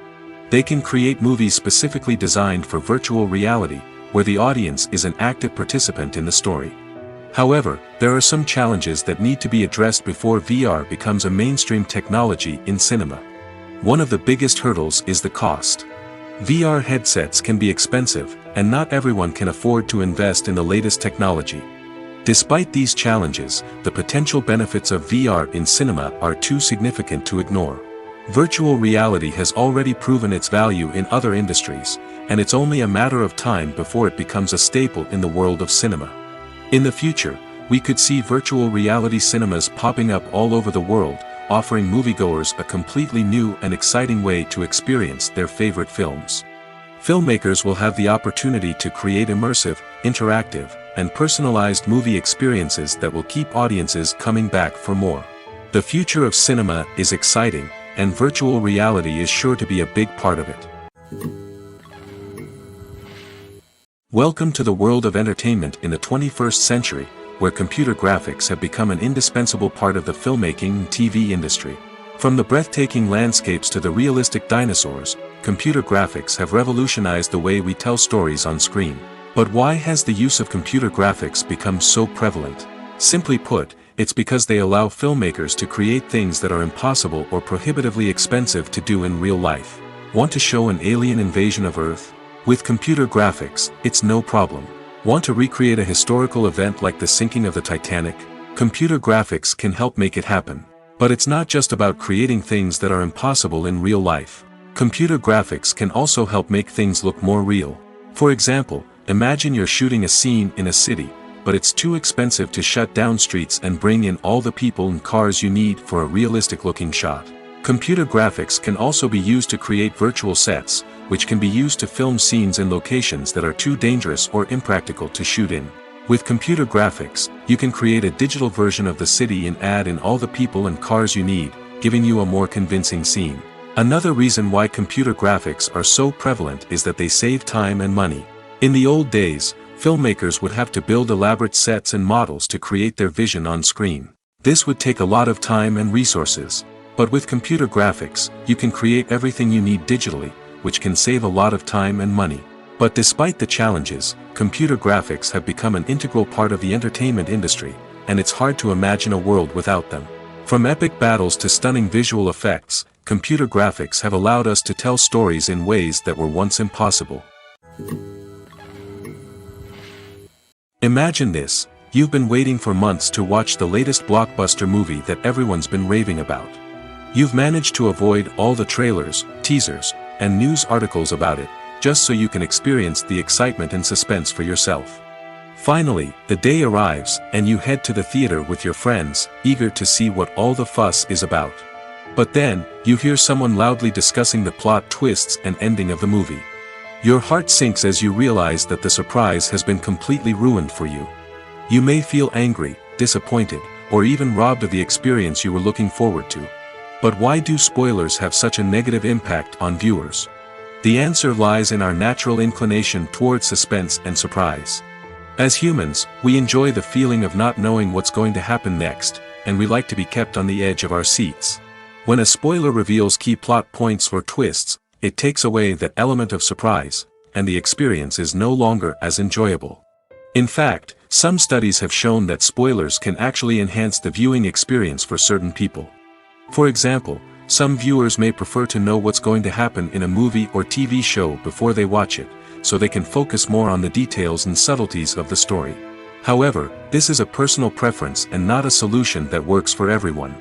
They can create movies specifically designed for virtual reality, where the audience is an active participant in the story. However, there are some challenges that need to be addressed before VR becomes a mainstream technology in cinema. One of the biggest hurdles is the cost. VR headsets can be expensive, and not everyone can afford to invest in the latest technology. Despite these challenges, the potential benefits of VR in cinema are too significant to ignore. Virtual reality has already proven its value in other industries, and it's only a matter of time before it becomes a staple in the world of cinema. In the future, we could see virtual reality cinemas popping up all over the world, offering moviegoers a completely new and exciting way to experience their favorite films. Filmmakers will have the opportunity to create immersive, interactive, and personalized movie experiences that will keep audiences coming back for more. The future of cinema is exciting, and virtual reality is sure to be a big part of it. Welcome to the world of entertainment in the 21st century, where computer graphics have become an indispensable part of the filmmaking and TV industry. From the breathtaking landscapes to the realistic dinosaurs, computer graphics have revolutionized the way we tell stories on screen. But why has the use of computer graphics become so prevalent? Simply put, it's because they allow filmmakers to create things that are impossible or prohibitively expensive to do in real life. Want to show an alien invasion of Earth? With computer graphics, it's no problem. Want to recreate a historical event like the sinking of the Titanic? Computer graphics can help make it happen. But it's not just about creating things that are impossible in real life. Computer graphics can also help make things look more real. For example, imagine you're shooting a scene in a city, but it's too expensive to shut down streets and bring in all the people and cars you need for a realistic-looking shot. Computer graphics can also be used to create virtual sets, which can be used to film scenes in locations that are too dangerous or impractical to shoot in. With computer graphics, you can create a digital version of the city and add in all the people and cars you need, giving you a more convincing scene. Another reason why computer graphics are so prevalent is that they save time and money. In the old days, filmmakers would have to build elaborate sets and models to create their vision on screen. This would take a lot of time and resources. But with computer graphics, you can create everything you need digitally, which can save a lot of time and money. But despite the challenges, computer graphics have become an integral part of the entertainment industry, and it's hard to imagine a world without them. From epic battles to stunning visual effects, computer graphics have allowed us to tell stories in ways that were once impossible. Imagine this, you've been waiting for months to watch the latest blockbuster movie that everyone's been raving about. You've managed to avoid all the trailers, teasers, and news articles about it, just so you can experience the excitement and suspense for yourself. Finally, the day arrives, and you head to the theater with your friends, eager to see what all the fuss is about. But then, you hear someone loudly discussing the plot twists and ending of the movie. Your heart sinks as you realize that the surprise has been completely ruined for you. You may feel angry, disappointed, or even robbed of the experience you were looking forward to. But why do spoilers have such a negative impact on viewers? The answer lies in our natural inclination toward suspense and surprise. As humans, we enjoy the feeling of not knowing what's going to happen next, and we like to be kept on the edge of our seats. When a spoiler reveals key plot points or twists, it takes away that element of surprise, and the experience is no longer as enjoyable. In fact, some studies have shown that spoilers can actually enhance the viewing experience for certain people. For example, some viewers may prefer to know what's going to happen in a movie or TV show before they watch it, so they can focus more on the details and subtleties of the story. However, this is a personal preference and not a solution that works for everyone.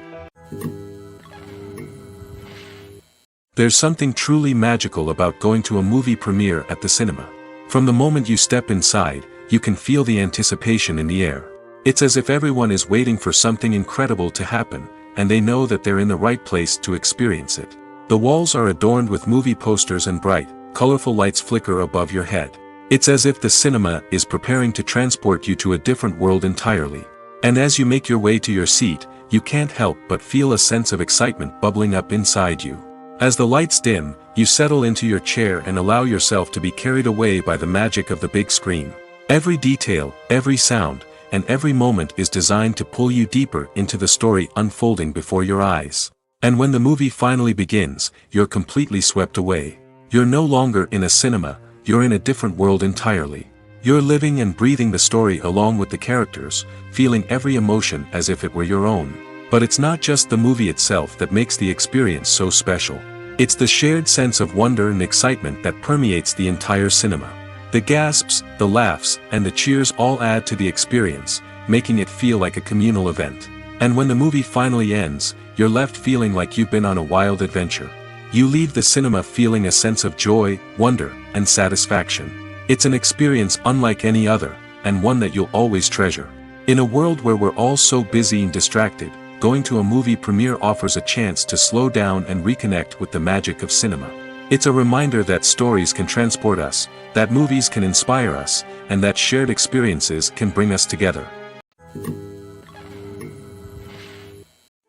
There's something truly magical about going to a movie premiere at the cinema. From the moment you step inside, you can feel the anticipation in the air. It's as if everyone is waiting for something incredible to happen, and they know that they're in the right place to experience it. The walls are adorned with movie posters and bright, colorful lights flicker above your head. It's as if the cinema is preparing to transport you to a different world entirely. And as you make your way to your seat, you can't help but feel a sense of excitement bubbling up inside you. As the lights dim, you settle into your chair and allow yourself to be carried away by the magic of the big screen. Every detail, every sound, and every moment is designed to pull you deeper into the story unfolding before your eyes. And when the movie finally begins, you're completely swept away. You're no longer in a cinema, you're in a different world entirely. You're living and breathing the story along with the characters, feeling every emotion as if it were your own. But it's not just the movie itself that makes the experience so special. It's the shared sense of wonder and excitement that permeates the entire cinema. The gasps, the laughs, and the cheers all add to the experience, making it feel like a communal event. And when the movie finally ends, you're left feeling like you've been on a wild adventure. You leave the cinema feeling a sense of joy, wonder, and satisfaction. It's an experience unlike any other, and one that you'll always treasure. In a world where we're all so busy and distracted, going to a movie premiere offers a chance to slow down and reconnect with the magic of cinema. It's a reminder that stories can transport us, that movies can inspire us, and that shared experiences can bring us together.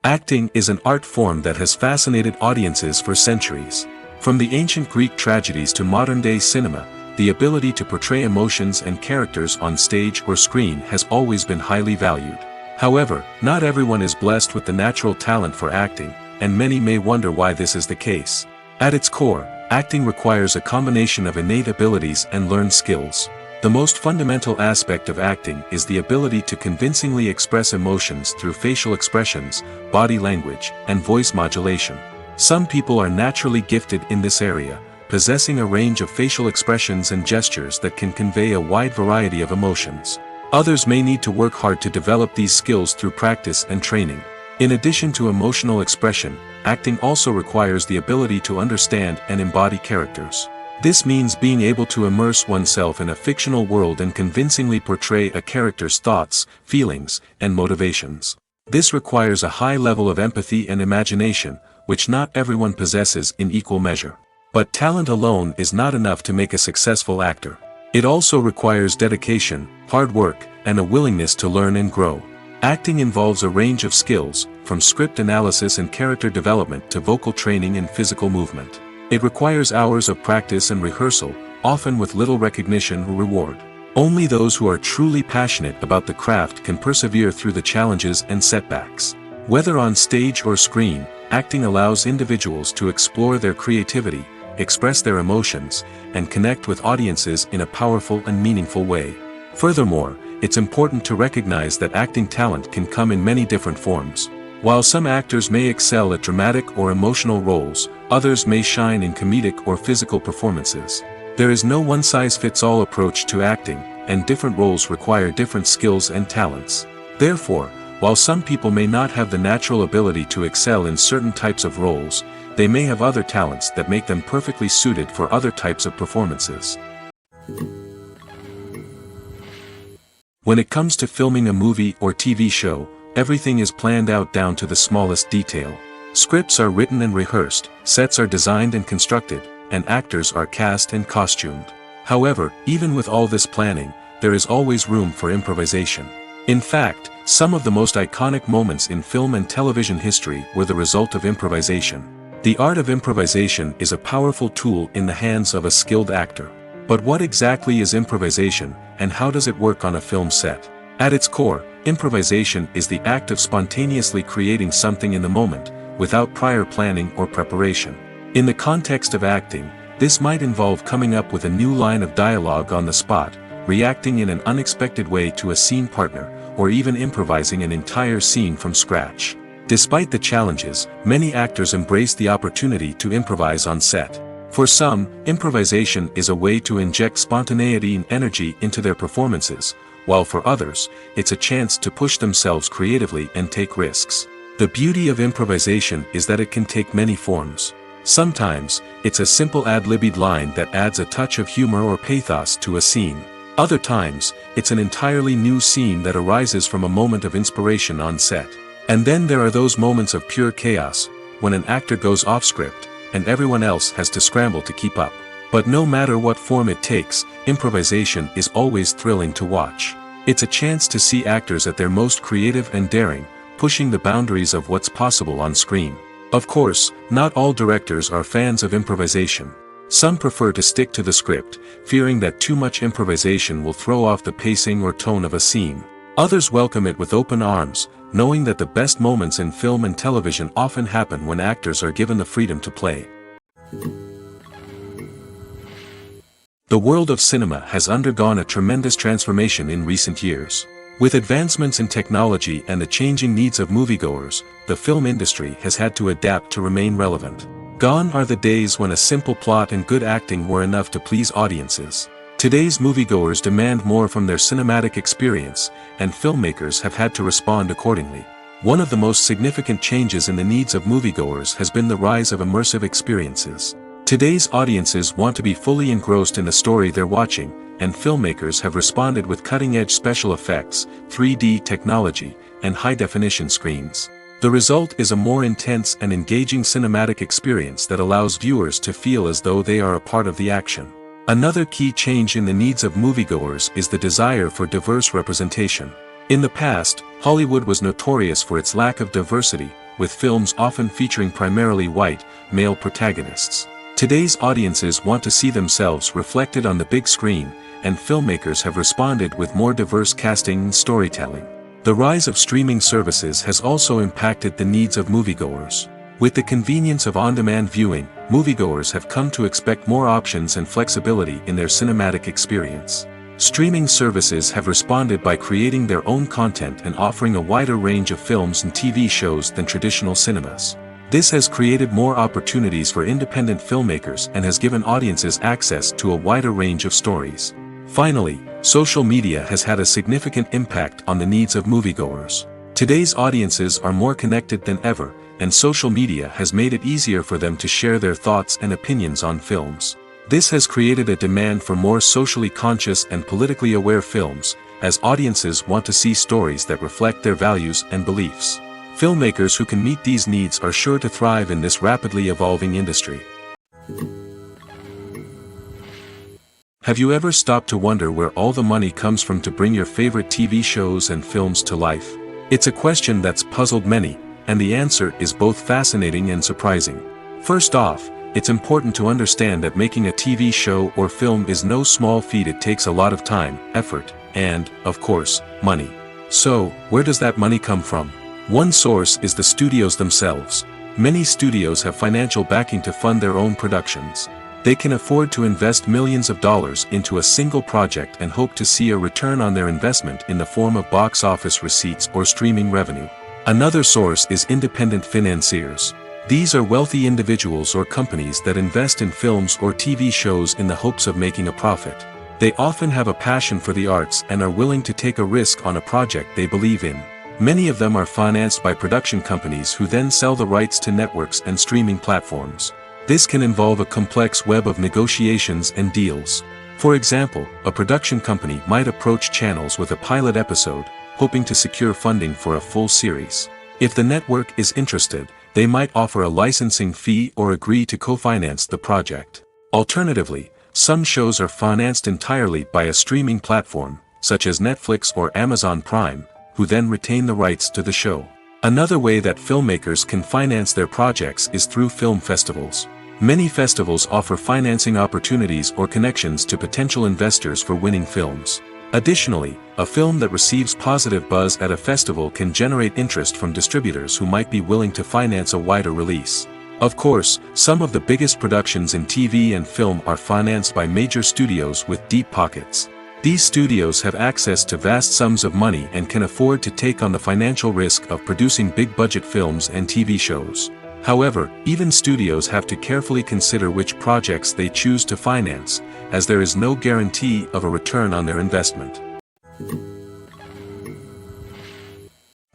Acting is an art form that has fascinated audiences for centuries. From the ancient Greek tragedies to modern-day cinema, the ability to portray emotions and characters on stage or screen has always been highly valued. However, not everyone is blessed with the natural talent for acting, and many may wonder why this is the case. At its core, acting requires a combination of innate abilities and learned skills. The most fundamental aspect of acting is the ability to convincingly express emotions through facial expressions, body language, and voice modulation. Some people are naturally gifted in this area, possessing a range of facial expressions and gestures that can convey a wide variety of emotions. Others may need to work hard to develop these skills through practice and training. In addition to emotional expression, acting also requires the ability to understand and embody characters. This means being able to immerse oneself in a fictional world and convincingly portray a character's thoughts, feelings, and motivations. This requires a high level of empathy and imagination, which not everyone possesses in equal measure. But talent alone is not enough to make a successful actor. It also requires dedication, hard work, and a willingness to learn and grow. Acting involves a range of skills, from script analysis and character development to vocal training and physical movement. It requires hours of practice and rehearsal, often with little recognition or reward. Only those who are truly passionate about the craft can persevere through the challenges and setbacks. Whether on stage or screen, acting allows individuals to explore their creativity, express their emotions, and connect with audiences in a powerful and meaningful way. Furthermore, it's important to recognize that acting talent can come in many different forms. While some actors may excel at dramatic or emotional roles, others may shine in comedic or physical performances. There is no one-size-fits-all approach to acting, and different roles require different skills and talents. Therefore, while some people may not have the natural ability to excel in certain types of roles, they may have other talents that make them perfectly suited for other types of performances. When it comes to filming a movie or TV show, everything is planned out down to the smallest detail. Scripts are written and rehearsed, sets are designed and constructed, and actors are cast and costumed. However, even with all this planning, there is always room for improvisation. In fact, some of the most iconic moments in film and television history were the result of improvisation. The art of improvisation is a powerful tool in the hands of a skilled actor. But what exactly is improvisation, and how does it work on a film set? At its core, improvisation is the act of spontaneously creating something in the moment, without prior planning or preparation. In the context of acting, this might involve coming up with a new line of dialogue on the spot, reacting in an unexpected way to a scene partner, or even improvising an entire scene from scratch. Despite the challenges, many actors embrace the opportunity to improvise on set. For some, improvisation is a way to inject spontaneity and energy into their performances, while for others, it's a chance to push themselves creatively and take risks. The beauty of improvisation is that it can take many forms. Sometimes, it's a simple ad-libbed line that adds a touch of humor or pathos to a scene. Other times, it's an entirely new scene that arises from a moment of inspiration on set. And then there are those moments of pure chaos, when an actor goes off script, and everyone else has to scramble to keep up. But no matter what form it takes, improvisation is always thrilling to watch. It's a chance to see actors at their most creative and daring, pushing the boundaries of what's possible on screen. Of course, not all directors are fans of improvisation. Some prefer to stick to the script, fearing that too much improvisation will throw off the pacing or tone of a scene. Others welcome it with open arms, knowing that the best moments in film and television often happen when actors are given the freedom to play. The world of cinema has undergone a tremendous transformation in recent years. With advancements in technology and the changing needs of moviegoers, the film industry has had to adapt to remain relevant. Gone are the days when a simple plot and good acting were enough to please audiences. Today's moviegoers demand more from their cinematic experience, and filmmakers have had to respond accordingly. One of the most significant changes in the needs of moviegoers has been the rise of immersive experiences. Today's audiences want to be fully engrossed in the story they're watching, and filmmakers have responded with cutting-edge special effects, 3D technology, and high-definition screens. The result is a more intense and engaging cinematic experience that allows viewers to feel as though they are a part of the action. Another key change in the needs of moviegoers is the desire for diverse representation. In the past, Hollywood was notorious for its lack of diversity, with films often featuring primarily white, male protagonists. Today's audiences want to see themselves reflected on the big screen, and filmmakers have responded with more diverse casting and storytelling. The rise of streaming services has also impacted the needs of moviegoers. With the convenience of on-demand viewing, moviegoers have come to expect more options and flexibility in their cinematic experience. Streaming services have responded by creating their own content and offering a wider range of films and TV shows than traditional cinemas. This has created more opportunities for independent filmmakers and has given audiences access to a wider range of stories. Finally, social media has had a significant impact on the needs of moviegoers. Today's audiences are more connected than ever, and social media has made it easier for them to share their thoughts and opinions on films. This has created a demand for more socially conscious and politically aware films, as audiences want to see stories that reflect their values and beliefs. Filmmakers who can meet these needs are sure to thrive in this rapidly evolving industry. Have you ever stopped to wonder where all the money comes from to bring your favorite TV shows and films to life? It's a question that's puzzled many, and the answer is both fascinating and surprising. First off, it's important to understand that making a TV show or film is no small feat. It takes a lot of time, effort, and, of course, money. So, where does that money come from? One source is the studios themselves. Many studios have financial backing to fund their own productions. They can afford to invest millions of dollars into a single project and hope to see a return on their investment in the form of box office receipts or streaming revenue. Another source is independent financiers. These are wealthy individuals or companies that invest in films or TV shows in the hopes of making a profit. They often have a passion for the arts and are willing to take a risk on a project they believe in. Many of them are financed by production companies who then sell the rights to networks and streaming platforms. This can involve a complex web of negotiations and deals. For example, a production company might approach channels with a pilot episode, hoping to secure funding for a full series. If the network is interested, they might offer a licensing fee or agree to co-finance the project. Alternatively, some shows are financed entirely by a streaming platform, such as Netflix or Amazon Prime, who then retain the rights to the show. Another way that filmmakers can finance their projects is through film festivals. Many festivals offer financing opportunities or connections to potential investors for winning films. Additionally, a film that receives positive buzz at a festival can generate interest from distributors who might be willing to finance a wider release. Of course, some of the biggest productions in TV and film are financed by major studios with deep pockets. These studios have access to vast sums of money and can afford to take on the financial risk of producing big-budget films and TV shows. However, even studios have to carefully consider which projects they choose to finance, as there is no guarantee of a return on their investment.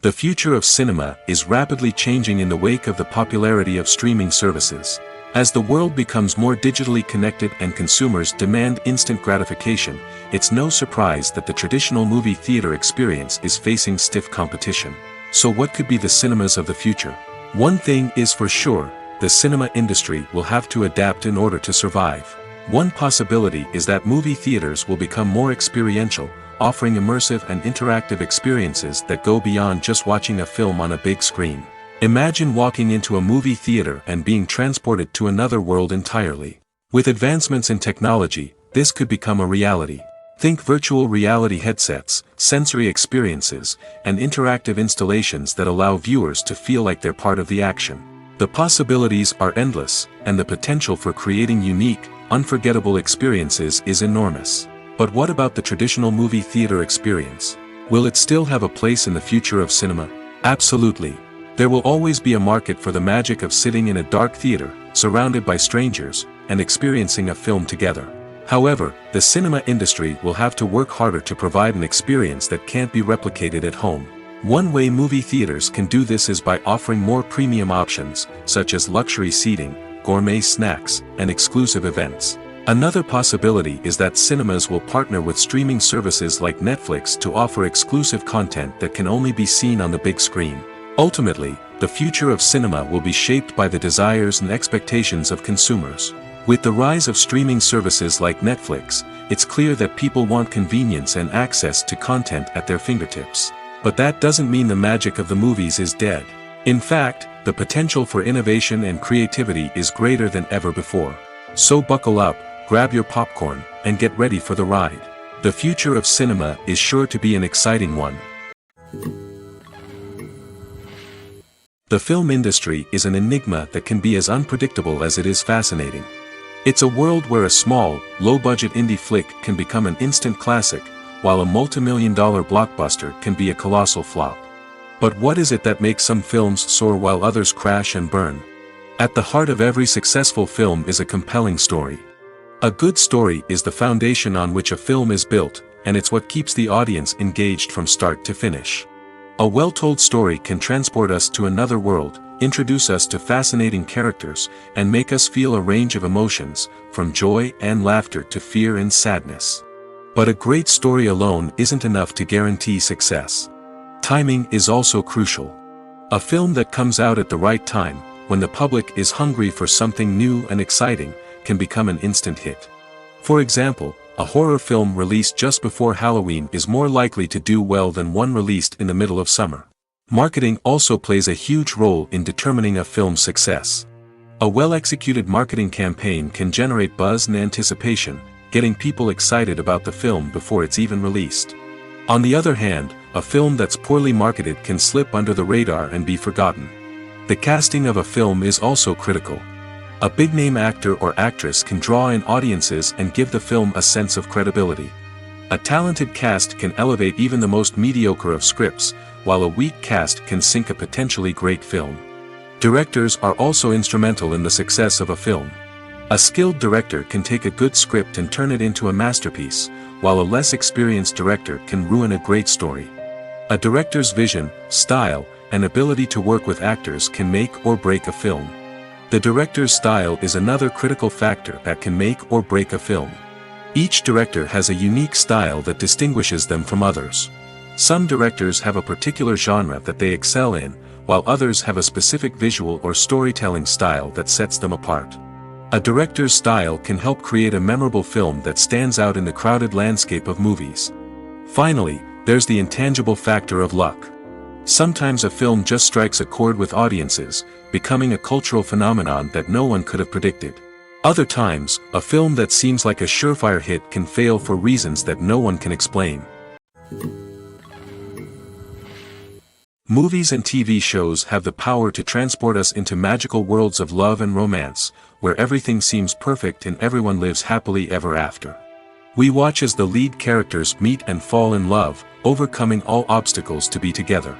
The future of cinema is rapidly changing in the wake of the popularity of streaming services. As the world becomes more digitally connected and consumers demand instant gratification, it's no surprise that the traditional movie theater experience is facing stiff competition. So what could be the cinemas of the future? One thing is for sure, the cinema industry will have to adapt in order to survive. One possibility is that movie theaters will become more experiential, offering immersive and interactive experiences that go beyond just watching a film on a big screen. Imagine walking into a movie theater and being transported to another world entirely. With advancements in technology, this could become a reality. Think virtual reality headsets, sensory experiences, and interactive installations that allow viewers to feel like they're part of the action. The possibilities are endless, and the potential for creating unique, unforgettable experiences is enormous. But what about the traditional movie theater experience? Will it still have a place in the future of cinema? Absolutely. There will always be a market for the magic of sitting in a dark theater, surrounded by strangers, and experiencing a film together. However, the cinema industry will have to work harder to provide an experience that can't be replicated at home. One way movie theaters can do this is by offering more premium options, such as luxury seating, gourmet snacks, and exclusive events. Another possibility is that cinemas will partner with streaming services like Netflix to offer exclusive content that can only be seen on the big screen. Ultimately, the future of cinema will be shaped by the desires and expectations of consumers. With the rise of streaming services like Netflix, it's clear that people want convenience and access to content at their fingertips. But that doesn't mean the magic of the movies is dead. In fact, the potential for innovation and creativity is greater than ever before. So buckle up, grab your popcorn, and get ready for the ride. The future of cinema is sure to be an exciting one. The film industry is an enigma that can be as unpredictable as it is fascinating. It's a world where a small, low-budget indie flick can become an instant classic, while a multi-million-dollar blockbuster can be a colossal flop. But what is it that makes some films soar while others crash and burn? At the heart of every successful film is a compelling story. A good story is the foundation on which a film is built, and it's what keeps the audience engaged from start to finish. A well-told story can transport us to another world, introduce us to fascinating characters, and make us feel a range of emotions, from joy and laughter to fear and sadness. But a great story alone isn't enough to guarantee success. Timing is also crucial. A film that comes out at the right time, when the public is hungry for something new and exciting, can become an instant hit. For example, a horror film released just before Halloween is more likely to do well than one released in the middle of summer. Marketing also plays a huge role in determining a film's success. A well-executed marketing campaign can generate buzz and anticipation, getting people excited about the film before it's even released. On the other hand, a film that's poorly marketed can slip under the radar and be forgotten. The casting of a film is also critical. A big-name actor or actress can draw in audiences and give the film a sense of credibility. A talented cast can elevate even the most mediocre of scripts, while a weak cast can sink a potentially great film. Directors are also instrumental in the success of a film. A skilled director can take a good script and turn it into a masterpiece, while a less experienced director can ruin a great story. A director's vision, style, and ability to work with actors can make or break a film. The director's style is another critical factor that can make or break a film. Each director has a unique style that distinguishes them from others. Some directors have a particular genre that they excel in, while others have a specific visual or storytelling style that sets them apart. A director's style can help create a memorable film that stands out in the crowded landscape of movies. Finally, there's the intangible factor of luck. Sometimes a film just strikes a chord with audiences, becoming a cultural phenomenon that no one could have predicted. Other times, a film that seems like a surefire hit can fail for reasons that no one can explain. Movies and TV shows have the power to transport us into magical worlds of love and romance, where everything seems perfect and everyone lives happily ever after. We watch as the lead characters meet and fall in love, overcoming all obstacles to be together.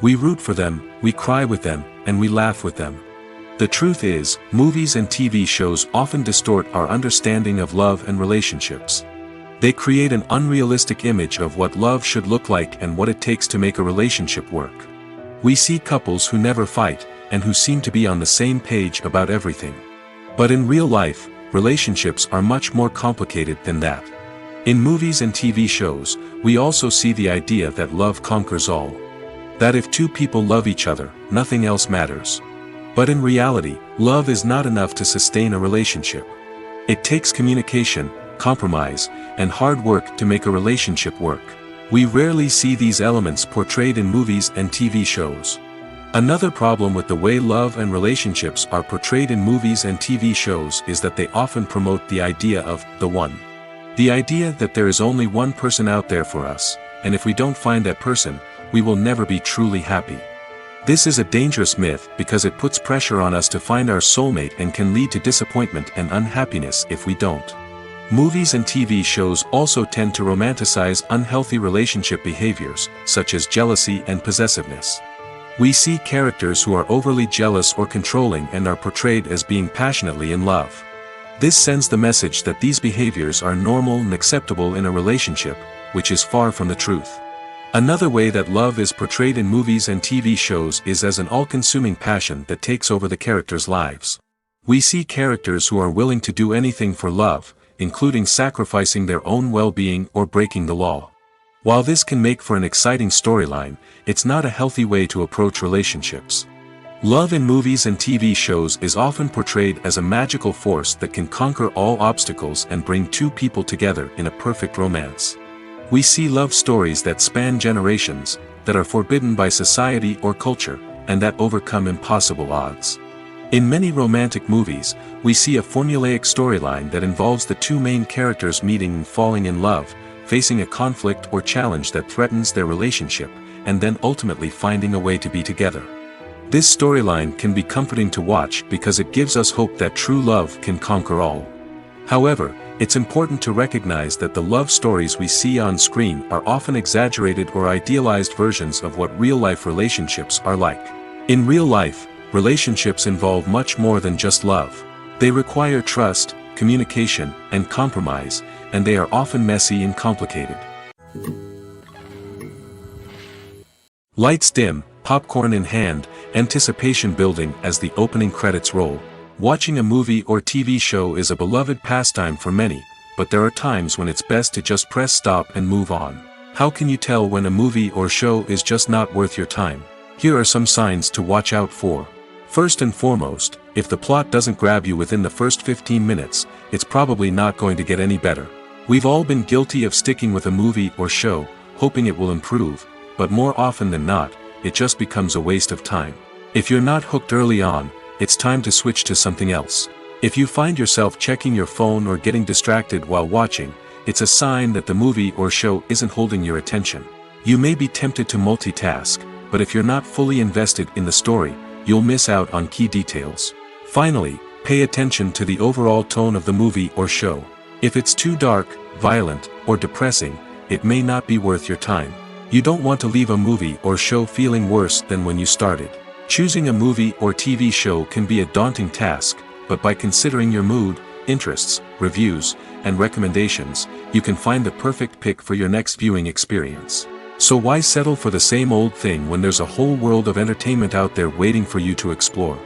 We root for them, we cry with them, and we laugh with them. The truth is, movies and TV shows often distort our understanding of love and relationships. They create an unrealistic image of what love should look like and what it takes to make a relationship work. We see couples who never fight, and who seem to be on the same page about everything. But in real life, relationships are much more complicated than that. In movies and TV shows, we also see the idea that love conquers all. That if two people love each other, nothing else matters. But in reality, love is not enough to sustain a relationship. It takes communication, compromise, and hard work to make a relationship work. We rarely see these elements portrayed in movies and TV shows. Another problem with the way love and relationships are portrayed in movies and TV shows is that they often promote the idea of the one. The idea that there is only one person out there for us, and if we don't find that person, we will never be truly happy. This is a dangerous myth because it puts pressure on us to find our soulmate and can lead to disappointment and unhappiness if we don't. Movies and TV shows also tend to romanticize unhealthy relationship behaviors, such as jealousy and possessiveness. We see characters who are overly jealous or controlling and are portrayed as being passionately in love. This sends the message that these behaviors are normal and acceptable in a relationship, which is far from the truth. Another way that love is portrayed in movies and TV shows is as an all-consuming passion that takes over the characters' lives. We see characters who are willing to do anything for love, including sacrificing their own well-being or breaking the law. While this can make for an exciting storyline, it's not a healthy way to approach relationships. Love in movies and TV shows is often portrayed as a magical force that can conquer all obstacles and bring two people together in a perfect romance. We see love stories that span generations, that are forbidden by society or culture, and that overcome impossible odds. In many romantic movies, we see a formulaic storyline that involves the two main characters meeting and falling in love, facing a conflict or challenge that threatens their relationship, and then ultimately finding a way to be together. This storyline can be comforting to watch because it gives us hope that true love can conquer all. However, it's important to recognize that the love stories we see on screen are often exaggerated or idealized versions of what real-life relationships are like. In real life, relationships involve much more than just love. They require trust, communication, and compromise, and they are often messy and complicated. Lights dim, popcorn in hand, anticipation building as the opening credits roll. Watching a movie or TV show is a beloved pastime for many, but there are times when it's best to just press stop and move on. How can you tell when a movie or show is just not worth your time? Here are some signs to watch out for. First and foremost, if the plot doesn't grab you within the first 15 minutes, it's probably not going to get any better. We've all been guilty of sticking with a movie or show, hoping it will improve, but more often than not, it just becomes a waste of time. If you're not hooked early on, it's time to switch to something else. If you find yourself checking your phone or getting distracted while watching, it's a sign that the movie or show isn't holding your attention. You may be tempted to multitask, but if you're not fully invested in the story, you'll miss out on key details. Finally, pay attention to the overall tone of the movie or show. If it's too dark, violent, or depressing, it may not be worth your time. You don't want to leave a movie or show feeling worse than when you started. Choosing a movie or TV show can be a daunting task, but by considering your mood, interests, reviews, and recommendations, you can find the perfect pick for your next viewing experience. So why settle for the same old thing when there's a whole world of entertainment out there waiting for you to explore?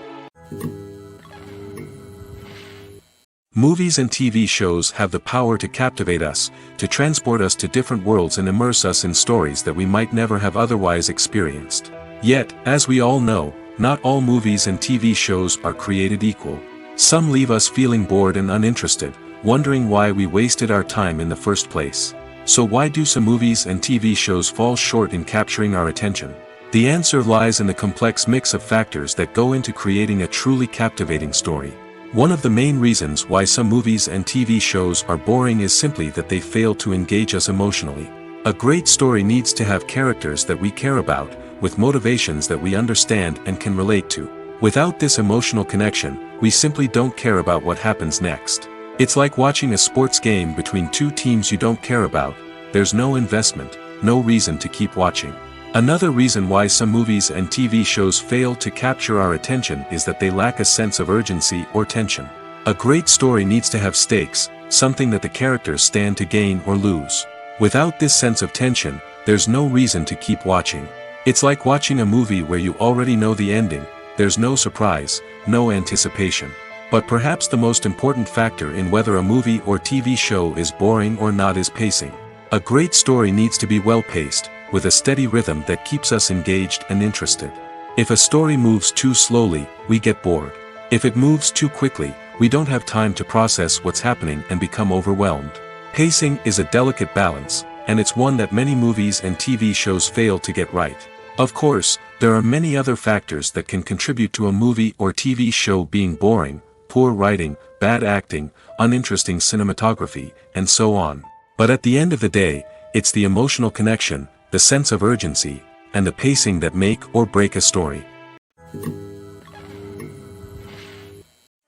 Movies and TV shows have the power to captivate us, to transport us to different worlds and immerse us in stories that we might never have otherwise experienced. Yet, as we all know, not all movies and TV shows are created equal. Some leave us feeling bored and uninterested, wondering why we wasted our time in the first place. So why do some movies and TV shows fall short in capturing our attention? The answer lies in the complex mix of factors that go into creating a truly captivating story. One of the main reasons why some movies and TV shows are boring is simply that they fail to engage us emotionally. A great story needs to have characters that we care about, with motivations that we understand and can relate to. Without this emotional connection, we simply don't care about what happens next. It's like watching a sports game between two teams you don't care about. There's no investment, no reason to keep watching. Another reason why some movies and TV shows fail to capture our attention is that they lack a sense of urgency or tension. A great story needs to have stakes, something that the characters stand to gain or lose. Without this sense of tension, there's no reason to keep watching. It's like watching a movie where you already know the ending. There's no surprise, no anticipation. But perhaps the most important factor in whether a movie or TV show is boring or not is pacing. A great story needs to be well-paced, with a steady rhythm that keeps us engaged and interested. If a story moves too slowly, we get bored. If it moves too quickly, we don't have time to process what's happening and become overwhelmed. Pacing is a delicate balance, and it's one that many movies and TV shows fail to get right. Of course, there are many other factors that can contribute to a movie or TV show being boring: poor writing, bad acting, uninteresting cinematography, and so on. But at the end of the day, it's the emotional connection, the sense of urgency, and the pacing that make or break a story.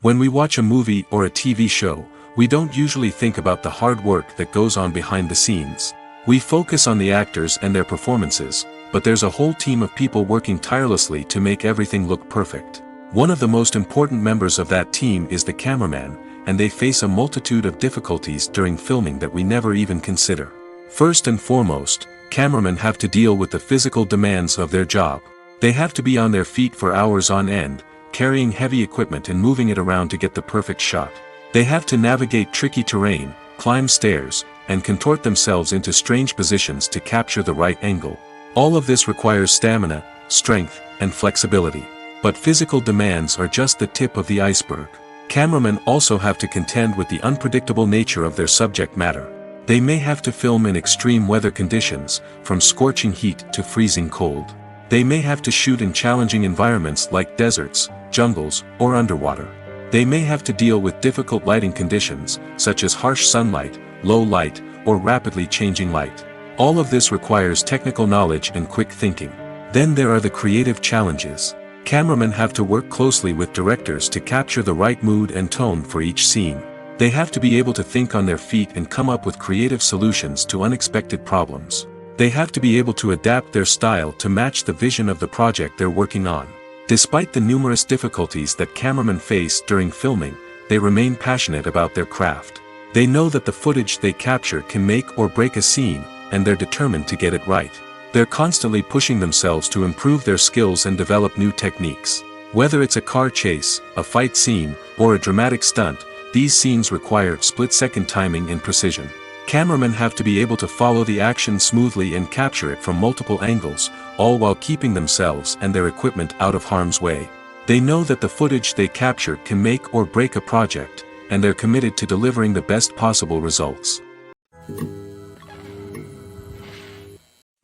When we watch a movie or a TV show, we don't usually think about the hard work that goes on behind the scenes. We focus on the actors and their performances, but there's a whole team of people working tirelessly to make everything look perfect. One of the most important members of that team is the cameraman, and they face a multitude of difficulties during filming that we never even consider. First and foremost, cameramen have to deal with the physical demands of their job. They have to be on their feet for hours on end, carrying heavy equipment and moving it around to get the perfect shot. They have to navigate tricky terrain, climb stairs, and contort themselves into strange positions to capture the right angle. All of this requires stamina, strength, and flexibility. But physical demands are just the tip of the iceberg. Cameramen also have to contend with the unpredictable nature of their subject matter. They may have to film in extreme weather conditions, from scorching heat to freezing cold. They may have to shoot in challenging environments like deserts, jungles, or underwater. They may have to deal with difficult lighting conditions, such as harsh sunlight, low light, or rapidly changing light. All of this requires technical knowledge and quick thinking. Then there are the creative challenges. Cameramen have to work closely with directors to capture the right mood and tone for each scene. They have to be able to think on their feet and come up with creative solutions to unexpected problems. They have to be able to adapt their style to match the vision of the project they're working on. Despite the numerous difficulties that cameramen face during filming, they remain passionate about their craft. They know that the footage they capture can make or break a scene, and they're determined to get it right. They're constantly pushing themselves to improve their skills and develop new techniques. Whether it's a car chase, a fight scene, or a dramatic stunt, these scenes require split-second timing and precision. Cameramen have to be able to follow the action smoothly and capture it from multiple angles, all while keeping themselves and their equipment out of harm's way. They know that the footage they capture can make or break a project, and they're committed to delivering the best possible results.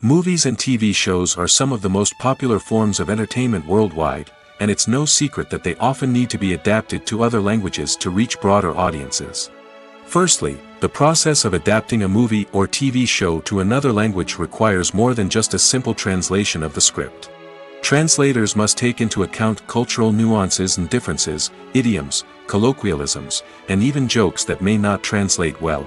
Movies and TV shows are some of the most popular forms of entertainment worldwide, and it's no secret that they often need to be adapted to other languages to reach broader audiences. Firstly, the process of adapting a movie or TV show to another language requires more than just a simple translation of the script. Translators must take into account cultural nuances and differences, idioms, colloquialisms, and even jokes that may not translate well.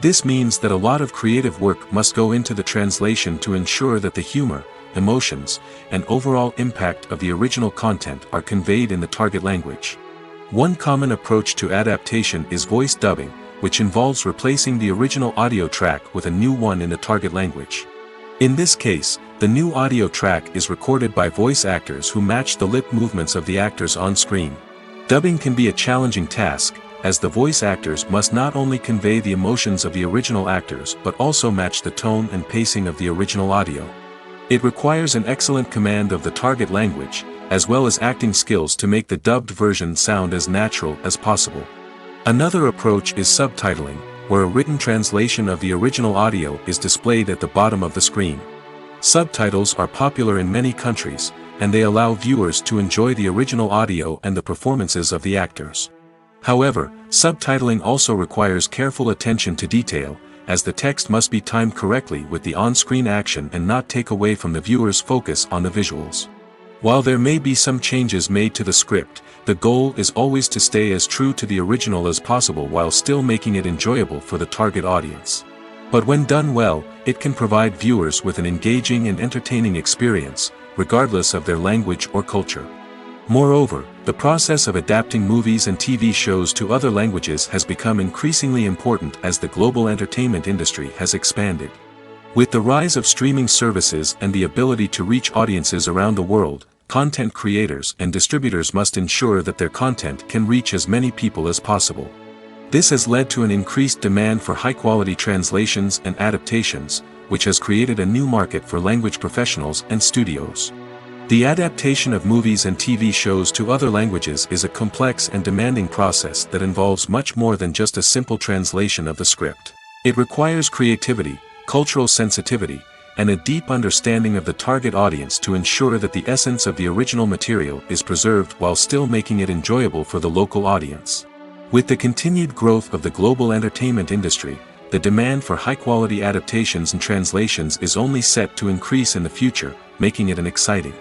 This means that a lot of creative work must go into the translation to ensure that the humor, emotions, and overall impact of the original content are conveyed in the target language. One common approach to adaptation is voice dubbing, which involves replacing the original audio track with a new one in the target language. In this case, the new audio track is recorded by voice actors who match the lip movements of the actors on screen. Dubbing can be a challenging task, as the voice actors must not only convey the emotions of the original actors but also match the tone and pacing of the original audio. It requires an excellent command of the target language, as well as acting skills to make the dubbed version sound as natural as possible. Another approach is subtitling, where a written translation of the original audio is displayed at the bottom of the screen. Subtitles are popular in many countries, and they allow viewers to enjoy the original audio and the performances of the actors. However, subtitling also requires careful attention to detail, as the text must be timed correctly with the on-screen action and not take away from the viewer's focus on the visuals. While there may be some changes made to the script, the goal is always to stay as true to the original as possible while still making it enjoyable for the target audience. But when done well, it can provide viewers with an engaging and entertaining experience, regardless of their language or culture. Moreover, the process of adapting movies and TV shows to other languages has become increasingly important as the global entertainment industry has expanded. With the rise of streaming services and the ability to reach audiences around the world, content creators and distributors must ensure that their content can reach as many people as possible. This has led to an increased demand for high-quality translations and adaptations, which has created a new market for language professionals and studios. The adaptation of movies and TV shows to other languages is a complex and demanding process that involves much more than just a simple translation of the script. It requires creativity, cultural sensitivity, and a deep understanding of the target audience to ensure that the essence of the original material is preserved while still making it enjoyable for the local audience. With the continued growth of the global entertainment industry, the demand for high-quality adaptations and translations is only set to increase in the future, making it an exciting.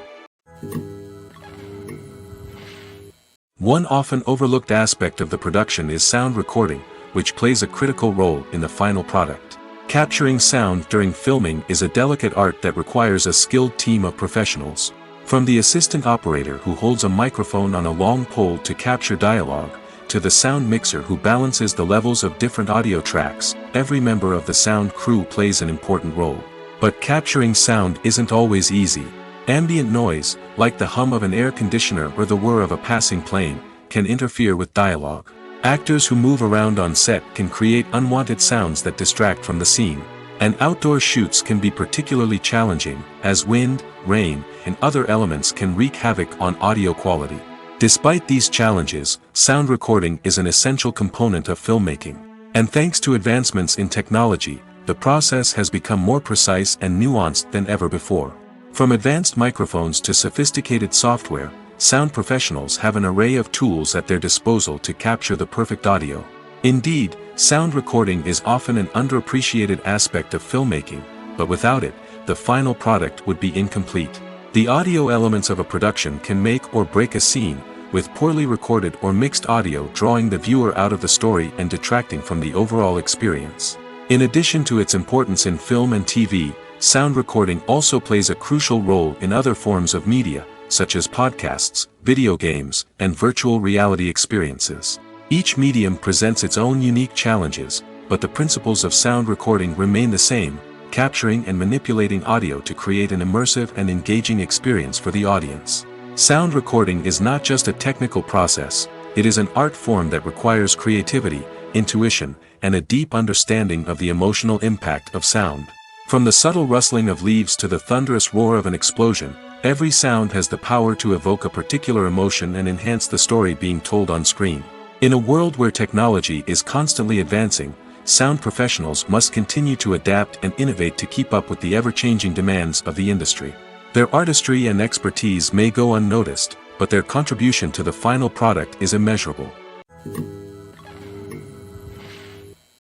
One often overlooked aspect of the production is sound recording, which plays a critical role in the final product. Capturing sound during filming is a delicate art that requires a skilled team of professionals. From the assistant operator who holds a microphone on a long pole to capture dialogue, to the sound mixer who balances the levels of different audio tracks, every member of the sound crew plays an important role. But capturing sound isn't always easy. Ambient noise, like the hum of an air conditioner or the whir of a passing plane, can interfere with dialogue. Actors who move around on set can create unwanted sounds that distract from the scene. And outdoor shoots can be particularly challenging, as wind, rain, and other elements can wreak havoc on audio quality. Despite these challenges, sound recording is an essential component of filmmaking. And thanks to advancements in technology, the process has become more precise and nuanced than ever before. From advanced microphones to sophisticated software, sound professionals have an array of tools at their disposal to capture the perfect audio. Indeed, sound recording is often an underappreciated aspect of filmmaking, but without it, the final product would be incomplete. The audio elements of a production can make or break a scene, with poorly recorded or mixed audio drawing the viewer out of the story and detracting from the overall experience. In addition to its importance in film and TV, sound recording also plays a crucial role in other forms of media, such as podcasts, video games, and virtual reality experiences. Each medium presents its own unique challenges, but the principles of sound recording remain the same, capturing and manipulating audio to create an immersive and engaging experience for the audience. Sound recording is not just a technical process, it is an art form that requires creativity, intuition, and a deep understanding of the emotional impact of sound. From the subtle rustling of leaves to the thunderous roar of an explosion, every sound has the power to evoke a particular emotion and enhance the story being told on screen. In a world where technology is constantly advancing, sound professionals must continue to adapt and innovate to keep up with the ever-changing demands of the industry. Their artistry and expertise may go unnoticed, but their contribution to the final product is immeasurable.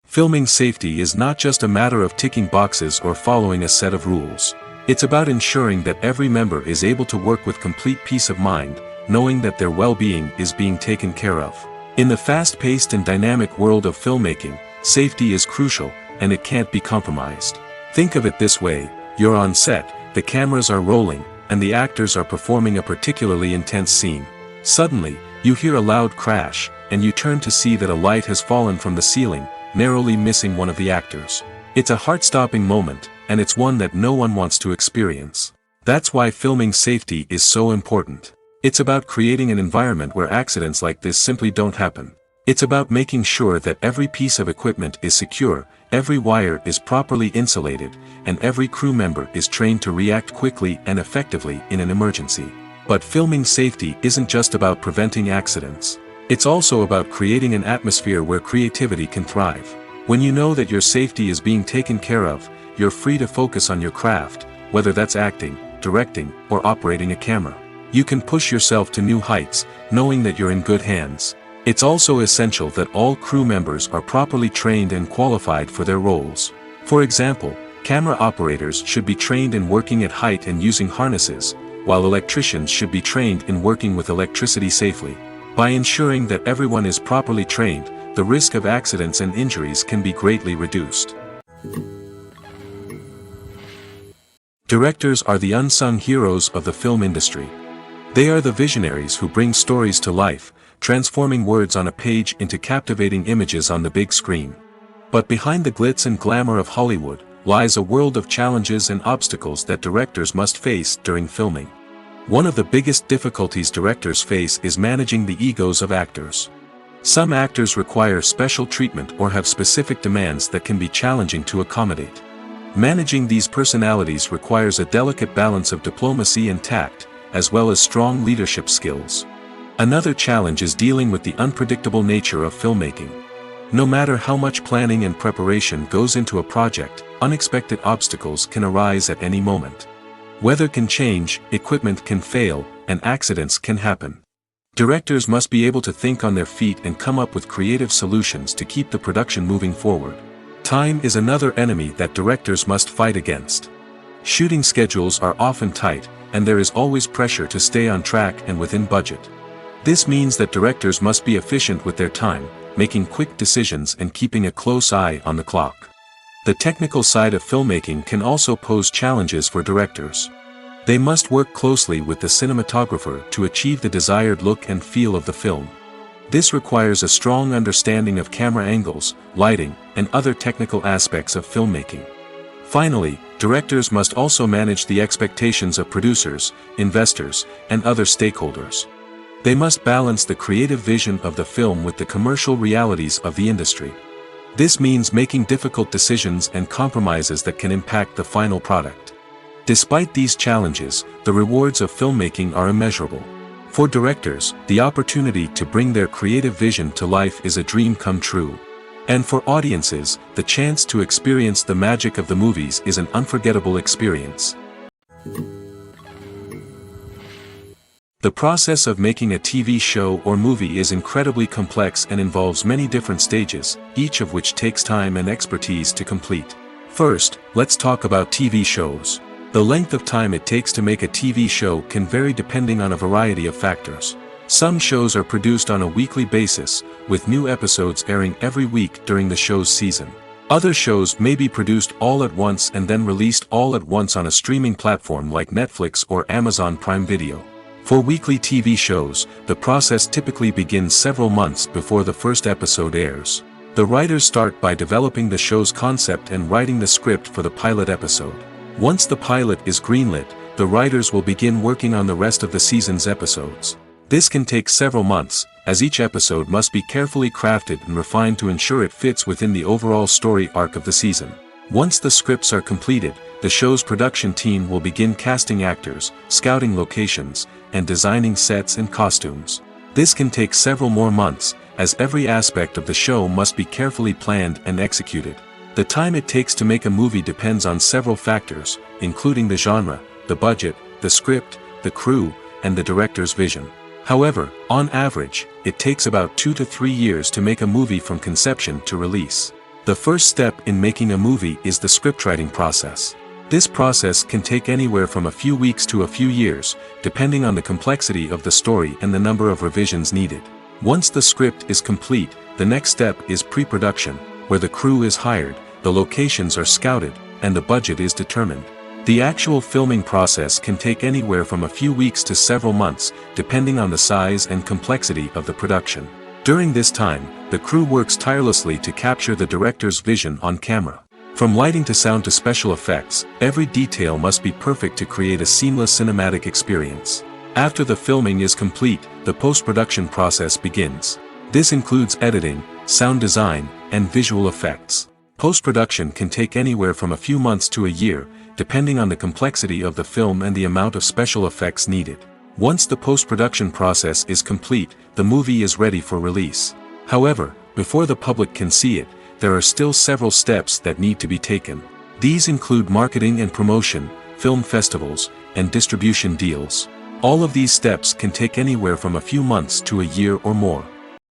Filming safety is not just a matter of ticking boxes or following a set of rules. It's about ensuring that every member is able to work with complete peace of mind, knowing that their well-being is being taken care of. In the fast-paced and dynamic world of filmmaking, safety is crucial, and it can't be compromised. Think of it this way: you're on set, the cameras are rolling, and the actors are performing a particularly intense scene. Suddenly, You hear a loud crash, and you turn to see that a light has fallen from the ceiling, narrowly missing one of the actors. It's a heart-stopping moment, and it's one that no one wants to experience. That's why filming safety is so important. It's about creating an environment where accidents like this simply don't happen. It's about making sure that every piece of equipment is secure, every wire is properly insulated, and every crew member is trained to react quickly and effectively in an emergency. But filming safety isn't just about preventing accidents. It's also about creating an atmosphere where creativity can thrive. When you know that your safety is being taken care of, you're free to focus on your craft, whether that's acting, directing, or operating a camera. You can push yourself to new heights, knowing that you're in good hands. It's also essential that all crew members are properly trained and qualified for their roles. For example, camera operators should be trained in working at height and using harnesses, while electricians should be trained in working with electricity safely. By ensuring that everyone is properly trained, the risk of accidents and injuries can be greatly reduced. Directors are the unsung heroes of the film industry. They are the visionaries who bring stories to life, transforming words on a page into captivating images on the big screen. But behind the glitz and glamour of Hollywood lies a world of challenges and obstacles that directors must face during filming. One of the biggest difficulties directors face is managing the egos of actors. Some actors require special treatment or have specific demands that can be challenging to accommodate. Managing these personalities requires a delicate balance of diplomacy and tact, as well as strong leadership skills. Another challenge is dealing with the unpredictable nature of filmmaking. No matter how much planning and preparation goes into a project, unexpected obstacles can arise at any moment. Weather can change, equipment can fail, and accidents can happen. Directors must be able to think on their feet and come up with creative solutions to keep the production moving forward. Time is another enemy that directors must fight against. Shooting schedules are often tight, and there is always pressure to stay on track and within budget. This means that directors must be efficient with their time, making quick decisions and keeping a close eye on the clock. The technical side of filmmaking can also pose challenges for directors. They must work closely with the cinematographer to achieve the desired look and feel of the film. This requires a strong understanding of camera angles, lighting, and other technical aspects of filmmaking. Finally, directors must also manage the expectations of producers, investors, and other stakeholders. They must balance the creative vision of the film with the commercial realities of the industry. This means making difficult decisions and compromises that can impact the final product. Despite these challenges, the rewards of filmmaking are immeasurable. For directors, the opportunity to bring their creative vision to life is a dream come true. And for audiences, the chance to experience the magic of the movies is an unforgettable experience. The process of making a TV show or movie is incredibly complex and involves many different stages, each of which takes time and expertise to complete. First, let's talk about TV shows. The length of time it takes to make a TV show can vary depending on a variety of factors. Some shows are produced on a weekly basis, with new episodes airing every week during the show's season. Other shows may be produced all at once and then released all at once on a streaming platform like Netflix or Amazon Prime Video. For weekly TV shows, the process typically begins several months before the first episode airs. The writers start by developing the show's concept and writing the script for the pilot episode. Once the pilot is greenlit, the writers will begin working on the rest of the season's episodes. This can take several months, as each episode must be carefully crafted and refined to ensure it fits within the overall story arc of the season. Once the scripts are completed, the show's production team will begin casting actors, scouting locations, and designing sets and costumes. This can take several more months, as every aspect of the show must be carefully planned and executed. The time it takes to make a movie depends on several factors, including the genre, the budget, the script, the crew, and the director's vision. However, on average, it takes about 2 to 3 years to make a movie from conception to release. The first step in making a movie is the scriptwriting process. This process can take anywhere from a few weeks to a few years, depending on the complexity of the story and the number of revisions needed. Once the script is complete, the next step is pre-production, where the crew is hired, the locations are scouted, and the budget is determined. The actual filming process can take anywhere from a few weeks to several months, depending on the size and complexity of the production. During this time, the crew works tirelessly to capture the director's vision on camera. From lighting to sound to special effects, every detail must be perfect to create a seamless cinematic experience. After the filming is complete, the post-production process begins. This includes editing, sound design, and visual effects. Post-production can take anywhere from a few months to a year, depending on the complexity of the film and the amount of special effects needed. Once the post-production process is complete, the movie is ready for release. However, before the public can see it, there are still several steps that need to be taken. These include marketing and promotion, film festivals, and distribution deals. All of these steps can take anywhere from a few months to a year or more.